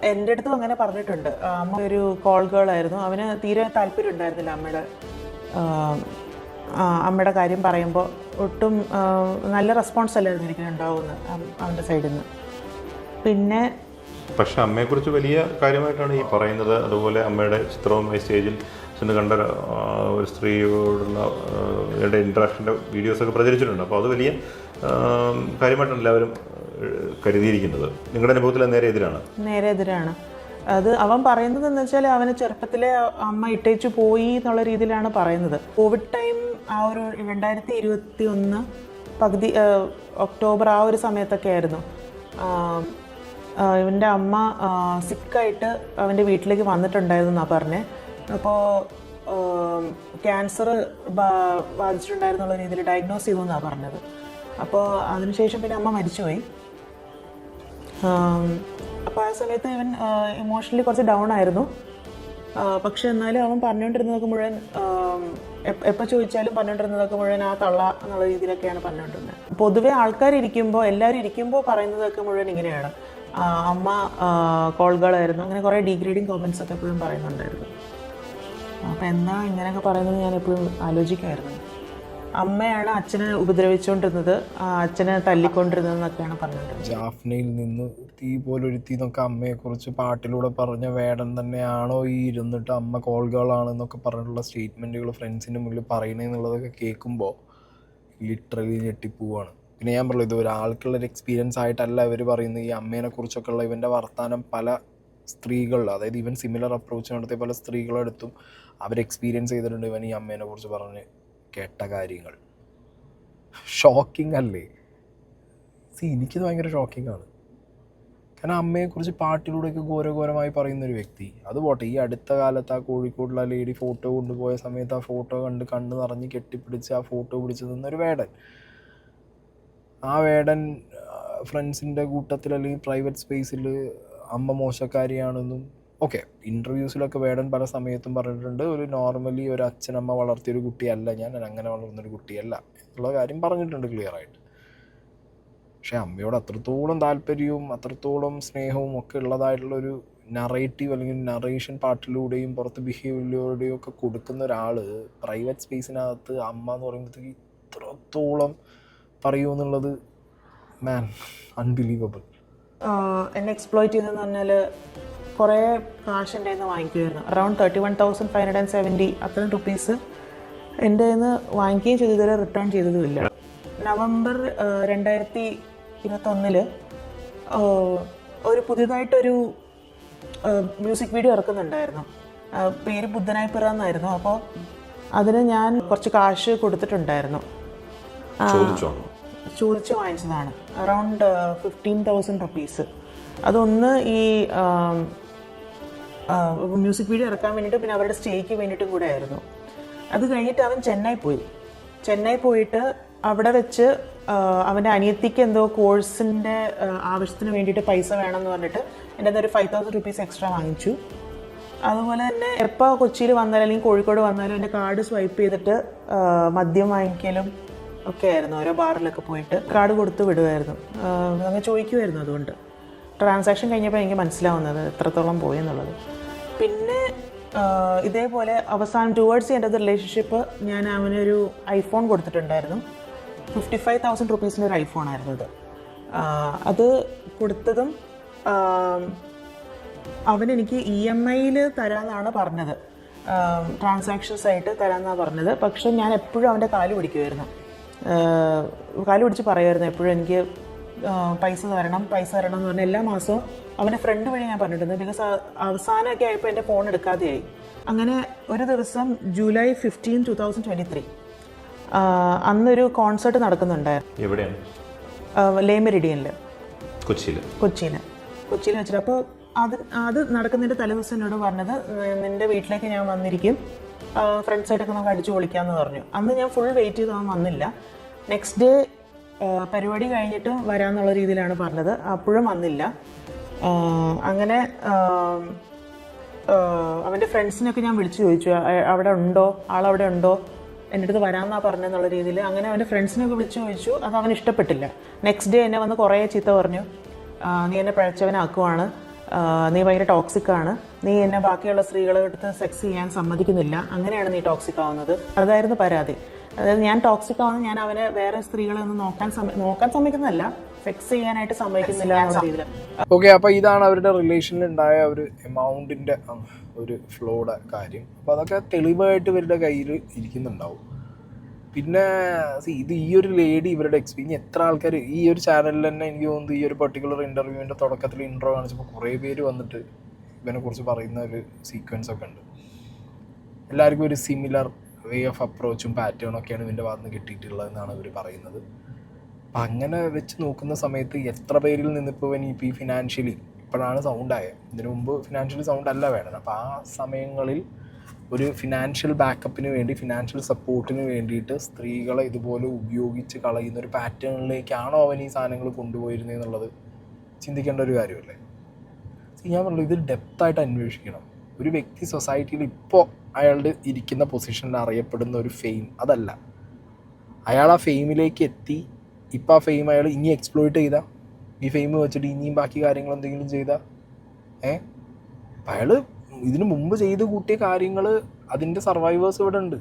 എൻ്റെ അടുത്തും അങ്ങനെ പറഞ്ഞിട്ടുണ്ട്. അമ്മ ഒരു കോൾ ഗേൾ ആയിരുന്നു, അവന് തീരെ താല്പര്യം ഉണ്ടായിരുന്നില്ല അമ്മയുടെ കാര്യം പറയുമ്പോൾ. ഒട്ടും നല്ല റെസ്പോൺസ് അല്ലായിരുന്നു എനിക്ക് ഉണ്ടാവുന്നത് അവൻ്റെ സൈഡിൽ നിന്ന്. പിന്നെ പക്ഷെ അമ്മയെക്കുറിച്ച് വലിയ കാര്യമായിട്ടാണ് ഈ പറയുന്നത്. അതുപോലെ അമ്മയുടെ ചിത്രവുമായി സ്റ്റേജിൽ ചെന്ന് കണ്ട ഒരു സ്ത്രീയോടുള്ള ഇൻട്രാക്ഷൻ്റെ വീഡിയോസൊക്കെ പ്രചരിച്ചിട്ടുണ്ട്. അപ്പോൾ അത് വലിയ കാര്യമായിട്ടാണ് എല്ലാവരും കരുതിയിരിക്കുന്നത്. നിങ്ങളുടെ അനുഭവത്തിൽ നേരെ എതിരാണ്. അത് അവൻ പറയുന്നത് എന്ന് വെച്ചാൽ അവന് ചെറുപ്പത്തിലെ അമ്മ ഇട്ടേച്ചു പോയി എന്നുള്ള രീതിയിലാണ് പറയുന്നത്. കോവിഡ് ടൈം ആ ഒരു 2021 പകുതി ഒക്ടോബർ ആ ഒരു സമയത്തൊക്കെ ആയിരുന്നു. ഇവൻ്റെ അമ്മ സിക്കായിട്ട് അവൻ്റെ വീട്ടിലേക്ക് വന്നിട്ടുണ്ടായിരുന്നു എന്നാണ് പറഞ്ഞത്. അപ്പോൾ ക്യാൻസർ ബാധിച്ചിട്ടുണ്ടായിരുന്നുള്ള രീതിയിൽ ഡയഗ്നോസ് ചെയ്തു എന്നാണ് പറഞ്ഞത്. അപ്പോൾ അതിനുശേഷം പിന്നെ അമ്മ മരിച്ചുപോയി. അപ്പോൾ ആ സമയത്ത് ഇവൻ ഇമോഷണലി കുറച്ച് ഡൗൺ ആയിരുന്നു. പക്ഷെ എന്നാലും അവൻ പറഞ്ഞുകൊണ്ടിരുന്നതൊക്കെ മുഴുവൻ, എപ്പോൾ ചോദിച്ചാലും പറഞ്ഞുകൊണ്ടിരുന്നതൊക്കെ മുഴുവൻ ആ തള്ള എന്നുള്ള രീതിയിലൊക്കെയാണ് പറഞ്ഞുകൊണ്ടിരുന്നത്. പൊതുവെ ആൾക്കാരിയ്ക്കുമ്പോൾ, എല്ലാവരും ഇരിക്കുമ്പോൾ പറയുന്നതൊക്കെ മുഴുവൻ ഇങ്ങനെയാണ്, അമ്മ കോൾ ഗേളായിരുന്നു, അങ്ങനെ കുറേ ഡീഗ്രേഡിങ് കോമൻസ് ഒക്കെ എപ്പോഴും പറയുന്നുണ്ടായിരുന്നു. അപ്പോൾ എന്താ ഇങ്ങനെയൊക്കെ പറയുന്നത് ഞാൻ എപ്പോഴും ആലോചിക്കുമായിരുന്നു. അമ്മയാണ് അച്ഛനെ ഉപദ്രവിച്ചുകൊണ്ടിരുന്നത്, അച്ഛനെ തല്ലിക്കൊണ്ടിരുന്നതെന്നൊക്കെയാണ് പറഞ്ഞിട്ടുള്ളത്. ജാഫ്നയിൽ നിന്ന് തീ പോലൊരുത്തി എന്നൊക്കെ അമ്മയെക്കുറിച്ച് പാട്ടിലൂടെ പറഞ്ഞ വേടൻ തന്നെയാണോ ഈ ഇരുന്നിട്ട് അമ്മ കോൾ ഗേളാണെന്നൊക്കെ പറഞ്ഞിട്ടുള്ള സ്റ്റേറ്റ്മെൻറ്റുകൾ ഫ്രണ്ട്സിൻ്റെ മുന്നിൽ പറയണമെന്നുള്ളതൊക്കെ കേൾക്കുമ്പോൾ ലിറ്ററലി ഞെട്ടിപ്പോവാണ്. പിന്നെ ഞാൻ പറഞ്ഞു, ഇത് ഒരാൾക്കുള്ളൊരു എക്സ്പീരിയൻസ് ആയിട്ടല്ല ഇവർ പറയുന്നത്. ഈ അമ്മേനെ കുറിച്ചൊക്കെ ഉള്ള ഇവൻ്റെ വർത്തമാനം പല സ്ത്രീകളിൽ, അതായത് ഇവൻ സിമിലർ അപ്രോച്ച് നടത്തിയ പല സ്ത്രീകളെടുത്തും അവർ എക്സ്പീരിയൻസ് ചെയ്തിട്ടുണ്ട് ഇവൻ ഈ അമ്മേനെ കുറിച്ച് പറഞ്ഞ് കേട്ട കാര്യങ്ങൾ. ഷോക്കിംഗ് അല്ലേ? എനിക്കത് ഭയങ്കര ഷോക്കിംഗ് ആണ്. കാരണം അമ്മയെക്കുറിച്ച് പാട്ടിലൂടെയൊക്കെ ഘോരഘോരമായി പറയുന്നൊരു വ്യക്തി. അത് പോട്ടെ, ഈ അടുത്ത കാലത്ത് ആ കോഴിക്കോടുള്ള ലേഡി ഫോട്ടോ കൊണ്ടുപോയ സമയത്ത് ആ ഫോട്ടോ കണ്ട് കണ്ണ് നിറഞ്ഞ് കെട്ടിപ്പിടിച്ച് ആ ഫോട്ടോ പിടിച്ച് നിന്നൊരു വേടൻ. ആ വേടൻ ഫ്രണ്ട്സിൻ്റെ കൂട്ടത്തിൽ അല്ലെങ്കിൽ പ്രൈവറ്റ് സ്പേസിൽ അമ്മ മോശക്കാരിയാണെന്നും ഓക്കെ, ഇൻ്റർവ്യൂസിലൊക്കെ വേടൻ പല സമയത്തും പറഞ്ഞിട്ടുണ്ട്, ഒരു നോർമലി ഒരു അച്ഛനമ്മ വളർത്തിയൊരു കുട്ടിയല്ല ഞാൻ അങ്ങനെ വളർന്നൊരു കുട്ടിയല്ല എന്നുള്ള കാര്യം പറഞ്ഞിട്ടുണ്ട് ക്ലിയറായിട്ട്. പക്ഷേ അമ്മയോട് അത്രത്തോളം താല്പര്യവും അത്രത്തോളം സ്നേഹവും ഒക്കെ ഉള്ളതായിട്ടുള്ളൊരു നറേറ്റീവ് അല്ലെങ്കിൽ നറേഷൻ പാട്ടിലൂടെയും പുറത്ത് ബിഹേവിയറിലൂടെയും ഒക്കെ കൊടുക്കുന്ന ഒരാൾ പ്രൈവറ്റ് സ്പേസിനകത്ത് അമ്മ എന്ന് പറയുമ്പോഴത്തേക്ക് ഇത്രത്തോളം പറയുമെന്നുള്ളത് മാൻ അൺബിലീവബിൾ. എന്നെ എക്സ്പ്ലോയിറ്റ് ചെയ്തതെന്ന് പറഞ്ഞാൽ കുറേ കാശ് എൻ്റെ നിന്ന് വാങ്ങിക്കുമായിരുന്നു. അറൗണ്ട് 31,570 അത്രയും റുപ്പീസ് എൻ്റെ നിന്ന് വാങ്ങിക്കുകയും ചെയ്തു, ഇതുവരെ റിട്ടേൺ ചെയ്തതുമില്ല. നവംബർ 2021 ഒരു പുതിയതായിട്ടൊരു മ്യൂസിക് വീഡിയോ ഇറക്കുന്നുണ്ടായിരുന്നു. പേര് ബുദ്ധനായി പിറ എന്നായിരുന്നു. അപ്പോൾ അതിന് ഞാൻ കുറച്ച് കാശ് കൊടുത്തിട്ടുണ്ടായിരുന്നു. ചോദിച്ച് വാങ്ങിച്ചതാണ്. Around 15,000 rupees. അതൊന്ന് ഈ മ്യൂസിക് വീഡിയോ ഇറക്കാൻ വേണ്ടിയിട്ട് പിന്നെ അവരുടെ സ്റ്റേക്ക് വേണ്ടിയിട്ടും കൂടെ ആയിരുന്നു. അത് കഴിഞ്ഞിട്ട് അവൻ ചെന്നൈ പോയിട്ട് അവിടെ വെച്ച് അവൻ്റെ അനിയത്തിക്ക് എന്തോ കോഴ്സിൻ്റെ ആവശ്യത്തിന് വേണ്ടിയിട്ട് പൈസ വേണമെന്ന് പറഞ്ഞിട്ട് എൻ്റെ ഒരു 5,000 rupees എക്സ്ട്രാ വാങ്ങിച്ചു. അതുപോലെ തന്നെ എപ്പോൾ കൊച്ചിയിൽ വന്നാലും അല്ലെങ്കിൽ കോഴിക്കോട് വന്നാലും എൻ്റെ കാർഡ് സ്വൈപ്പ് ചെയ്തിട്ട് മദ്യം വാങ്ങിക്കലും ഒക്കെ ആയിരുന്നു. ഓരോ ബാറിലൊക്കെ പോയിട്ട് കാർഡ് കൊടുത്ത് വിടുമായിരുന്നു. അങ്ങനെ ചോദിക്കുമായിരുന്നു. അതുകൊണ്ട് ട്രാൻസാക്ഷൻ കഴിഞ്ഞപ്പോൾ എനിക്ക് മനസ്സിലാവുന്നത് എത്രത്തോളം പോയി എന്നുള്ളത്. പിന്നെ ഇതേപോലെ അവസാനം ടുവേർഡ്സ് എൻ്റെ റിലേഷൻഷിപ്പ് ഞാൻ അവനൊരു ഐഫോൺ കൊടുത്തിട്ടുണ്ടായിരുന്നു. 55,000 rupees ഒരു ഐഫോണായിരുന്നു ഇത്. അത് കൊടുത്തതും അവനെനിക്ക് EMI തരാമെന്നാണ് പറഞ്ഞത്, ട്രാൻസാക്ഷൻസ് ആയിട്ട് തരാമെന്നാണ് പറഞ്ഞത്. പക്ഷെ ഞാൻ എപ്പോഴും അവൻ്റെ കാല് പിടിച്ച് പറയുമായിരുന്നു എപ്പോഴും എനിക്ക് പൈസ തരണം എന്ന് പറഞ്ഞാൽ എല്ലാ മാസവും അവൻ്റെ ഫ്രണ്ട് വഴി ഞാൻ പറഞ്ഞിട്ടുണ്ട്. ബിക്കോസ് അവസാനമൊക്കെ ആയപ്പോൾ എൻ്റെ ഫോൺ എടുക്കാതെയായി. അങ്ങനെ ഒരു ദിവസം July 15, 2023 അന്നൊരു കോൺസേർട്ട് നടക്കുന്നുണ്ടായിരുന്നു. എവിടെയാണ്? ലേ മെറിഡിയനിൽ, കൊച്ചിയിൽ വെച്ചിട്ട്. അപ്പോൾ അത് നടക്കുന്നതിൻ്റെ തലേദിവസം എന്നോട് പറഞ്ഞത് നിൻ്റെ വീട്ടിലേക്ക് ഞാൻ വന്നിരിക്കും, ഫ്രണ്ട്സായിട്ടൊക്കെ നമുക്ക് അടിച്ചു പൊളിക്കാമെന്ന് പറഞ്ഞു. അന്ന് ഞാൻ ഫുൾ വെയിറ്റ് ചെയ്ത് അവൻ വന്നില്ല. നെക്സ്റ്റ് ഡേ പരിപാടി കഴിഞ്ഞിട്ട് വരാമെന്നുള്ള രീതിയിലാണ് പറഞ്ഞത്. അപ്പോഴും വന്നില്ല. അങ്ങനെ അവൻ്റെ ഫ്രണ്ട്സിനൊക്കെ ഞാൻ വിളിച്ചു ചോദിച്ചു ആളവിടെ ഉണ്ടോ, എൻ്റെ അടുത്ത് വരാമെന്നാണ് പറഞ്ഞെന്നുള്ള രീതിയിൽ. അങ്ങനെ അവൻ്റെ ഫ്രണ്ട്സിനൊക്കെ വിളിച്ചു ചോദിച്ചു. അത് അവന് ഇഷ്ടപ്പെട്ടില്ല. നെക്സ്റ്റ് ഡേ എന്നെ വന്ന് കുറേ ചീത്ത പറഞ്ഞു. നീ എന്നെ പഴച്ചവനാക്കുവാണ്, നീ ഭയങ്കര ടോക്സിക്കാണ്, നീ എന്നെ ബാക്കിയുള്ള സ്ത്രീകളെ അടുത്ത് സെക്സ് ചെയ്യാൻ സമ്മതിക്കുന്നില്ല, അങ്ങനെയാണ് നീ ടോക്സിക് ആവുന്നത്. അതായിരുന്നു പരാതി. അതായത് ഞാൻ ടോക്സിക് ആവുന്നത് ഞാൻ അവനെ വേറെ സ്ത്രീകളെ ഒന്നും നോക്കാൻ സമ്മതിക്കുന്നതല്ല, സെക്സ് ചെയ്യാനായിട്ട് സമ്മതിക്കുന്നില്ല എന്നുള്ള രീതിയിൽ. ഓക്കെ, അപ്പോൾ ഇതാണ് അവരുടെ റിലേഷനിൽ ഉണ്ടായ ഒരു എമൗണ്ടിൻ്റെ ഒരു ഫ്ലോയുടെ കാര്യം. അപ്പോൾ അതൊക്കെ തെളിവായിട്ട് ഇവരുടെ കയ്യിൽ ഇരിക്കുന്നുണ്ടാവും. പിന്നെ ഇത് ഈ ഒരു ലേഡി ഇവരുടെ എക്സ്പീരിയൻസ് എത്ര ആൾക്കാർ ഈ ഒരു ചാനലിൽ തന്നെ എനിക്ക് തോന്നുന്നു ഈ ഒരു പർട്ടിക്കുലർ ഇൻ്റർവ്യൂവിൻ്റെ തുടക്കത്തിൽ ഇൻട്രോ കാണിച്ചപ്പോൾ കുറേ പേര് വന്നിട്ട് ഇവനെക്കുറിച്ച് പറയുന്ന ഒരു സീക്വൻസ് ഒക്കെ ഉണ്ട്. എല്ലാവർക്കും ഒരു സിമിലർ വേ ഓഫ് അപ്രോച്ചും പാറ്റേണും ഒക്കെയാണ് ഇതിൻ്റെ ഭാഗത്ത് നിന്ന് കിട്ടിയിട്ടുള്ളതെന്നാണ് ഇവർ പറയുന്നത്. അപ്പം അങ്ങനെ വെച്ച് നോക്കുന്ന സമയത്ത് എത്ര പേരിൽ നിന്നിപ്പോൾ ഇവൻ ഈ ഫിനാൻഷ്യലി ഇപ്പോഴാണ് സൗണ്ടായത്, ഇതിനു മുമ്പ് ഫിനാൻഷ്യലി സൗണ്ട് അല്ല വേണ്ടത്. അപ്പോൾ ആ സമയങ്ങളിൽ ഒരു ഫിനാൻഷ്യൽ ബാക്കപ്പിന് വേണ്ടി, ഫിനാൻഷ്യൽ സപ്പോർട്ടിന് വേണ്ടിയിട്ട് സ്ത്രീകളെ ഇതുപോലെ ഉപയോഗിച്ച് കളയുന്ന ഒരു പാറ്റേണിലേക്കാണോ അവൻ ഈ സാധനങ്ങൾ കൊണ്ടുപോയിരുന്നതെന്നുള്ളത് ചിന്തിക്കേണ്ട ഒരു കാര്യമല്ലേ. ഞാൻ പറഞ്ഞു ഇത് ഡെപ്തായിട്ട് അന്വേഷിക്കണം. ഒരു വ്യക്തി സൊസൈറ്റിയിൽ ഇപ്പോൾ അയാളുടെ ഇരിക്കുന്ന പൊസിഷനിൽ അറിയപ്പെടുന്ന ഒരു ഫെയിം അതല്ല, അയാൾ ആ ഫെയിമിലേക്ക് എത്തി. ഇപ്പോൾ ആ ഫെയിം അയാൾ ഇനി എക്സ്പ്ലോയിറ്റ് ചെയ്താൽ, ഈ ഫെയിം വെച്ചിട്ട് ഇനിയും ബാക്കി കാര്യങ്ങൾ എന്തെങ്കിലും ചെയ്താൽ അയാൾ ഇതിനു മുമ്പ് ചെയ്ത് കൂട്ടിയ കാര്യങ്ങൾ അതിൻ്റെ സർവൈവേഴ്സ് ഇവിടെ ഉണ്ട്.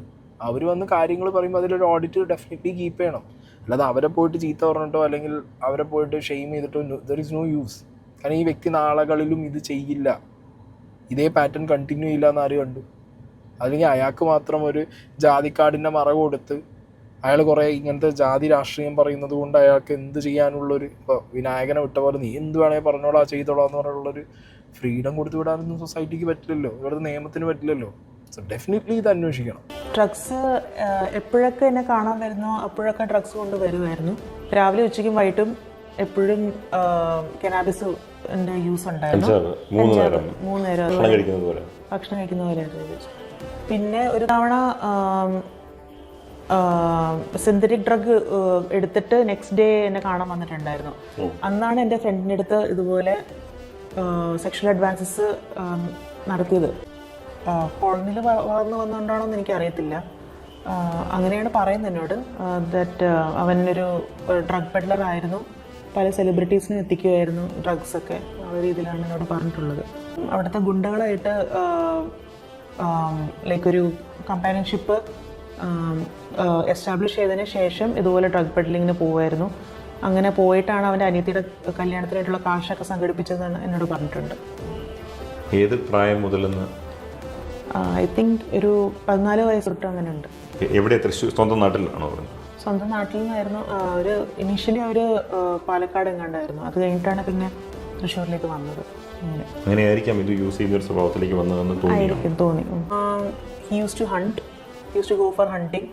അവർ വന്ന് കാര്യങ്ങൾ പറയുമ്പോൾ അതിലൊരു ഓഡിറ്റ് ഡെഫിനറ്റ്ലി കീപ്പ് ചെയ്യണം. അല്ലാതെ അവരെ പോയിട്ട് ചീത്ത പറഞ്ഞിട്ടോ അല്ലെങ്കിൽ അവരെ പോയിട്ട് ഷെയിം ചെയ്തിട്ടോ ദർ ഇസ് നോ യൂസ്. കാരണം ഈ വ്യക്തി നാളുകളിലും ഇത് ചെയ്യില്ല, ഇതേ പാറ്റേൺ കണ്ടിന്യൂ ചെയ്യില്ല എന്ന് ആര് കണ്ടു? അല്ലെങ്കിൽ അയാൾക്ക് മാത്രം ഒരു ജാതിക്കാടിൻ്റെ മറ കൊടുത്ത് അയാൾ കുറേ ഇങ്ങനത്തെ ജാതി രാഷ്ട്രീയം പറയുന്നത് കൊണ്ട് അയാൾക്ക് എന്ത് ചെയ്യാനുള്ളൊരു, ഇപ്പോൾ വിനായകനെ വിട്ട പോലെ നീ എന്ത് വേണമെങ്കിൽ പറഞ്ഞോളാം ചെയ്തോളാം എന്ന് പറഞ്ഞുള്ളൊരു ഫ്രീഡം കൊടുത്തു വിടാനൊന്നും സൊസൈറ്റിക്ക് പറ്റില്ലല്ലോ, ഇവിടുത്തെ നിയമത്തിന് പറ്റില്ലല്ലോ. സോ ഡെഫിനറ്റ്ലി ഇത് അന്വേഷിക്കണം. ഡ്രഗ്സ് എപ്പോഴൊക്കെ എന്നെ കാണാൻ വരുന്നോ അപ്പോഴൊക്കെ ഡ്രഗ്സ് കൊണ്ട് വരുമായിരുന്നു. രാവിലെ ഉച്ചയ്ക്കും വൈകിട്ടും എപ്പോഴും കനാബിസ് യൂസ് ഉണ്ടായിരുന്നു. 3 നേരം ഭക്ഷണം കഴിക്കുന്ന പോലെ. പിന്നെ ഒരു തവണ സിന്തറ്റിക് ഡ്രഗ് എടുത്തിട്ട് നെക്സ്റ്റ് ഡേ എന്നെ കാണാൻ വന്നിട്ടുണ്ടായിരുന്നു. അന്നാണ് എൻ്റെ ഫ്രണ്ടിൻ്റെ അടുത്ത് ഇതുപോലെ സെക്ഷൽ അഡ്വാൻസസ് നടത്തിയത്. കോളനിയിൽ വളർന്നു വന്നുകൊണ്ടാണോ എന്ന് എനിക്കറിയത്തില്ല. അങ്ങനെയാണ് പറയുന്നത് എന്നോട്. ദാറ്റ് അവനൊരു ഡ്രഗ് പെഡ്ലർ ആയിരുന്നു, പല സെലിബ്രിറ്റീസിനും എത്തിക്കുമായിരുന്നു ഡ്രഗ്സൊക്കെ. ആ രീതിയിലാണ് എന്നോട് പറഞ്ഞിട്ടുള്ളത്. അവിടുത്തെ ഗുണ്ടകളായിട്ട് ലൈക്ക് ഒരു കമ്പാനിയൻഷിപ്പ് എസ്റ്റാബ്ലിഷ് ചെയ്തതിന് ശേഷം ഇതുപോലെ ഡ്രഗ് പെഡ്ലിങ്ങിന് പോവുമായിരുന്നു. അങ്ങനെ പോയിട്ടാണ് അവൻ്റെ അനിയത്തിയുടെ കല്യാണത്തിനായിട്ടുള്ള കാശൊക്കെ സംഘടിപ്പിച്ചതെന്ന് എന്നോട് പറഞ്ഞിട്ടുണ്ട്. ഏത് പ്രായം മുതലെന്ന്? ഐ തിങ്ക് ഒരു 14 വയസ്സ് തൊട്ട് അങ്ങനെ ഉണ്ട്. എവിടെ? തൃശ്ശൂർ സ്വന്തം നാട്ടിലാണോ? സ്വന്തം നാട്ടിൽ നിന്നായിരുന്നു. ഒരു ഇനീഷ്യലി അവർ പാലക്കാട് എങ്ങാണ്ടായിരുന്നു. അത് കഴിഞ്ഞിട്ടാണ് പിന്നെ തൃശ്ശൂരിലേക്ക് വന്നത്. അങ്ങനെയായിരിക്കാം ഇത് യൂസ് ചെയ്യുന്ന ഒരു സ്വഭാവത്തിലേക്ക് വന്നതെന്ന് തോന്നി. He use to hunt, use to go for hunting.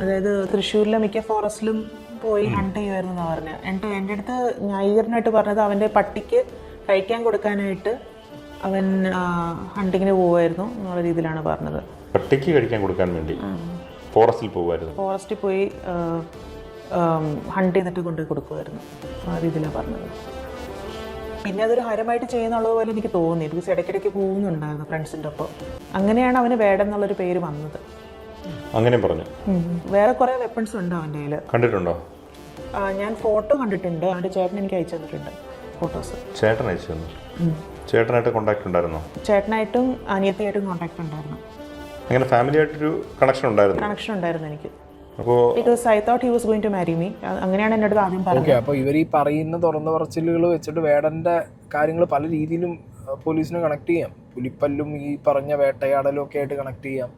അതായത് തൃശ്ശൂരിലെ മിക്ക ഫോറസ്റ്റിലും പോയി ഹണ്ട് ചെയ്യുമായിരുന്നു എന്നാണ് പറഞ്ഞത്. എൻ്റെ അടുത്ത് ന്യായീകരണമായിട്ട് പറഞ്ഞത് അവൻ്റെ പട്ടിക്ക് കഴിക്കാൻ കൊടുക്കാനായിട്ട് അവൻ ഹണ്ടിങ്ങിന് പോവുമായിരുന്നു എന്നുള്ള രീതിയിലാണ് പറഞ്ഞത്. പട്ടിക്ക് കഴിക്കാൻ കൊടുക്കാൻ വേണ്ടി ഫോറസ്റ്റിൽ പോകുമായിരുന്നു. ഫോറസ്റ്റിൽ പോയി ഹണ്ട് ചെയ്തിട്ട് കൊണ്ടുപോയി കൊടുക്കുമായിരുന്നു, ആ രീതിയിലാണ് പറഞ്ഞത്. പിന്നെ അതൊരു ഹരമായിട്ട് ചെയ്യുന്നുള്ളത് പോലെ എനിക്ക് തോന്നി. ബിക്കോസ് ഇടയ്ക്കിടയ്ക്ക് പോകുന്നുണ്ടായിരുന്നു ഫ്രണ്ട്സിൻ്റെ ഒപ്പം. അങ്ങനെയാണ് അവന് വേടൻ എന്നുള്ളൊരു പേര് വന്നത്. അങ്ങനെ പറഞ്ഞു. വേറെ കുറേ വെപ്പൺസ് ഉണ്ട് അവൻ്റെ കയ്യിൽ. കണ്ടിട്ടുണ്ടോ? ഞാൻ ഫോട്ടോ കണ്ടിട്ടുണ്ട്. അവൻ്റെ ചേട്ടൻ എനിക്ക് അയച്ചു തന്നിട്ടുണ്ട് ഫോട്ടോസ്. ചേട്ടൻ അയച്ചു തന്നു? ചേട്ടനായിട്ട് കോൺടാക്ട് ഉണ്ടായിരുന്നോ? ചേട്ടനായിട്ടും അനിയത്തിയായിട്ടും കോൺടാക്ട് ഉണ്ടായിരുന്നു. അങ്ങനെ ഫാമിലി ആയിട്ടൊരു കണക്ഷൻ ഉണ്ടായിരുന്നു? കണക്ഷൻ ഉണ്ടായിരുന്നു എനിക്ക്. അപ്പോൾ because I thought he was going to marry me. അങ്ങനെയാണ് എൻ്റെ അടുത്ത് ആദ്യം പറഞ്ഞത്. ഓക്കെ, അപ്പോൾ ഇവർ ഈ പറയുന്ന തുറന്ന പറച്ചിലുകൾ വെച്ചിട്ട് വേടൻ്റെ കാര്യങ്ങൾ പല രീതിയിലും പോലീസിന് കണക്ട് ചെയ്യാം. പുലിപ്പല്ലും ഈ പറഞ്ഞ വേട്ടയാടലും ഒക്കെ ആയിട്ട് കണക്ട് ചെയ്യാം.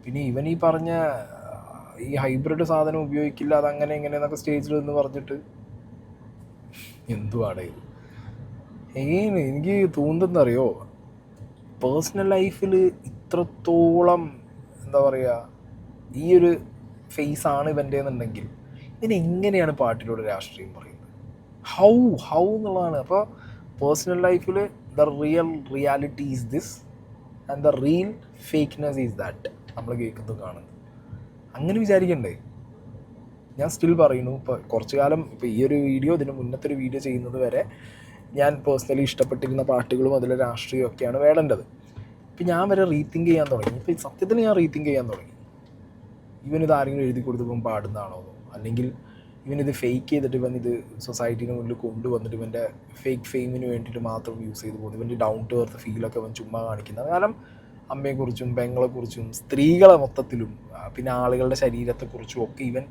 പിന്നെ ഇവൻ ഈ പറഞ്ഞ ഈ ഹൈബ്രിഡ് സാധനം ഉപയോഗിക്കില്ല, അതങ്ങനെ ഇങ്ങനെ എന്നൊക്കെ സ്റ്റേജിൽ നിന്ന് പറഞ്ഞിട്ട് എന്തുവാണ് ഇത്? എനിക്ക് തോന്നുന്നറിയോ, പേഴ്സണൽ ലൈഫിൽ ഇത്രത്തോളം എന്താ പറയുക ഈ ഒരു ഫേസാണ് ഇവൻ്റെ എന്നുണ്ടെങ്കിൽ ഇതിനെങ്ങനെയാണ് പാട്ടിലൂടെ രാഷ്ട്രീയം പറയുന്നത്? ഹൗ എന്നുള്ളതാണ്. അപ്പോൾ പേഴ്സണൽ ലൈഫിൽ the reality is this and the real fakeness is that നമ്മൾ കേൾക്കുന്നത് കാണുന്നത്. അങ്ങനെ വിചാരിക്കണ്ടേ? ഞാൻ സ്റ്റിൽ പറയുന്നു, ഇപ്പോൾ കുറച്ച് കാലം ഇപ്പോൾ ഈ ഒരു വീഡിയോ ഇതിന് മുന്നത്തെ ഒരു വീഡിയോ ചെയ്യുന്നത് വരെ ഞാൻ പേഴ്സണലി ഇഷ്ടപ്പെട്ടിരുന്ന പാട്ടുകളും അതിലെ രാഷ്ട്രീയമൊക്കെയാണ് വേടേണ്ടത്. ഇപ്പം ഞാൻ വരെ റീതിങ്ക് ചെയ്യാൻ തുടങ്ങി. ഇപ്പോൾ സത്യത്തിൽ ഞാൻ റീതിങ്ക് ചെയ്യാൻ തുടങ്ങി. ഇവനിത് ആരെങ്കിലും എഴുതി കൊടുത്തപ്പം പാടുന്നതാണോ, അല്ലെങ്കിൽ ഇവനിത് ഫേക്ക് ചെയ്തിട്ട് ഇവൻ ഇത് സൊസൈറ്റീന് മുന്നിൽ കൊണ്ടുവന്നിട്ട് ഇവൻ്റെ ഫേക്ക് ഫെയിമിന് വേണ്ടിയിട്ട് മാത്രം യൂസ് ചെയ്ത് പോകുന്നു. ഇവൻ്റെ ഡൗൺ ടു എർത്ത് ഫീലൊക്കെ അവൻ ചുമ്മാ കാണിക്കുന്നത്. കാരണം അമ്മയെക്കുറിച്ചും പെങ്ങളെക്കുറിച്ചും സ്ത്രീകളെ മൊത്തത്തിലും പിന്നെ ആളുകളുടെ ശരീരത്തെക്കുറിച്ചും ഒക്കെ ഇവൻ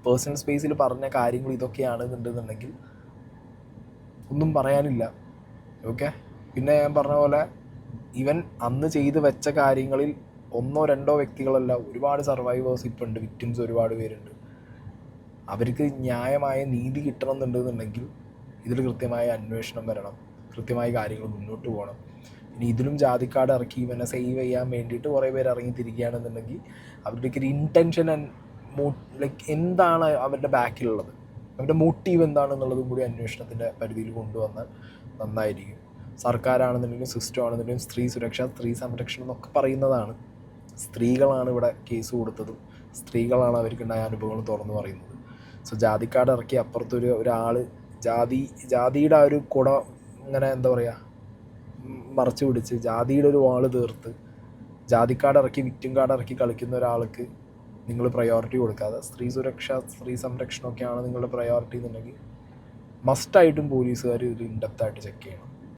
പേഴ്സണൽ സ്പേസിൽ പറഞ്ഞ കാര്യങ്ങൾ ഇതൊക്കെയാണെന്നുണ്ടെന്നുണ്ടെങ്കിൽ ഒന്നും പറയാനില്ല. ഓക്കെ, പിന്നെ ഞാൻ പറഞ്ഞ പോലെ ഇവൻ അന്ന് ചെയ്ത് വെച്ച കാര്യങ്ങളിൽ ഒന്നോ രണ്ടോ വ്യക്തികളല്ല, ഒരുപാട് സർവൈവേഴ്സ് ഇപ്പം ഉണ്ട്, വിക്ടിംസ് ഒരുപാട് പേരുണ്ട്. അവർക്ക് ന്യായമായ നീതി കിട്ടണമെന്നുണ്ടെന്നുണ്ടെങ്കിൽ ഇതിൽ കൃത്യമായ അന്വേഷണം വരണം, കൃത്യമായ കാര്യങ്ങൾ മുന്നോട്ട് പോകണം. ഇനി ഇതിലും ജാതിക്കാട് ഇറക്കി ഇവനെ സേവ് ചെയ്യാൻ വേണ്ടിയിട്ട് കുറേ പേര് ഇറങ്ങി തിരിക്കുകയാണെന്നുണ്ടെങ്കിൽ അവരുടെയൊക്കെ ഒരു ഇൻറ്റൻഷൻ ആൻഡ് ലൈക്ക് എന്താണ് അവരുടെ ബാക്കിലുള്ളത്, അവരുടെ മോട്ടീവ് എന്താണെന്നുള്ളതും കൂടി അന്വേഷണത്തിൻ്റെ പരിധിയിൽ കൊണ്ടുവന്നാൽ നന്നായിരിക്കും. സർക്കാരാണെന്നുണ്ടെങ്കിലും സിസ്റ്റം ആണെന്നുണ്ടെങ്കിലും സ്ത്രീ സുരക്ഷ, സ്ത്രീ സംരക്ഷണം എന്നൊക്കെ പറയുന്നതാണ്. സ്ത്രീകളാണ് ഇവിടെ കേസ് കൊടുത്തതും സ്ത്രീകളാണ് അവർക്കുണ്ടായ അനുഭവങ്ങൾ തുറന്നു പറയുന്നത്. സോ ജാതിക്കാട് ഇറക്കി അപ്പുറത്തൊരു ഒരാൾ ജാതിയുടെ ആ ഒരു കുട ഇങ്ങനെ എന്താ പറയുക മറച്ചു പിടിച്ച് ജാതിയുടെ ഒരു വാള് തീർത്ത് ജാതിക്കാട് ഇറക്കി വിക്ടിം കാർഡ് ഇറക്കി കളിക്കുന്ന ഒരാൾക്ക് നിങ്ങൾ പ്രയോറിറ്റി കൊടുക്കാതെ സ്ത്രീ സുരക്ഷ, സ്ത്രീ സംരക്ഷണമൊക്കെയാണ് നിങ്ങളുടെ പ്രയോറിറ്റി എന്നുണ്ടെങ്കിൽ മസ്റ്റായിട്ടും പോലീസുകാർ ഇതിൽ ഇൻഡെപ്തായിട്ട് ചെക്ക് ചെയ്യണം.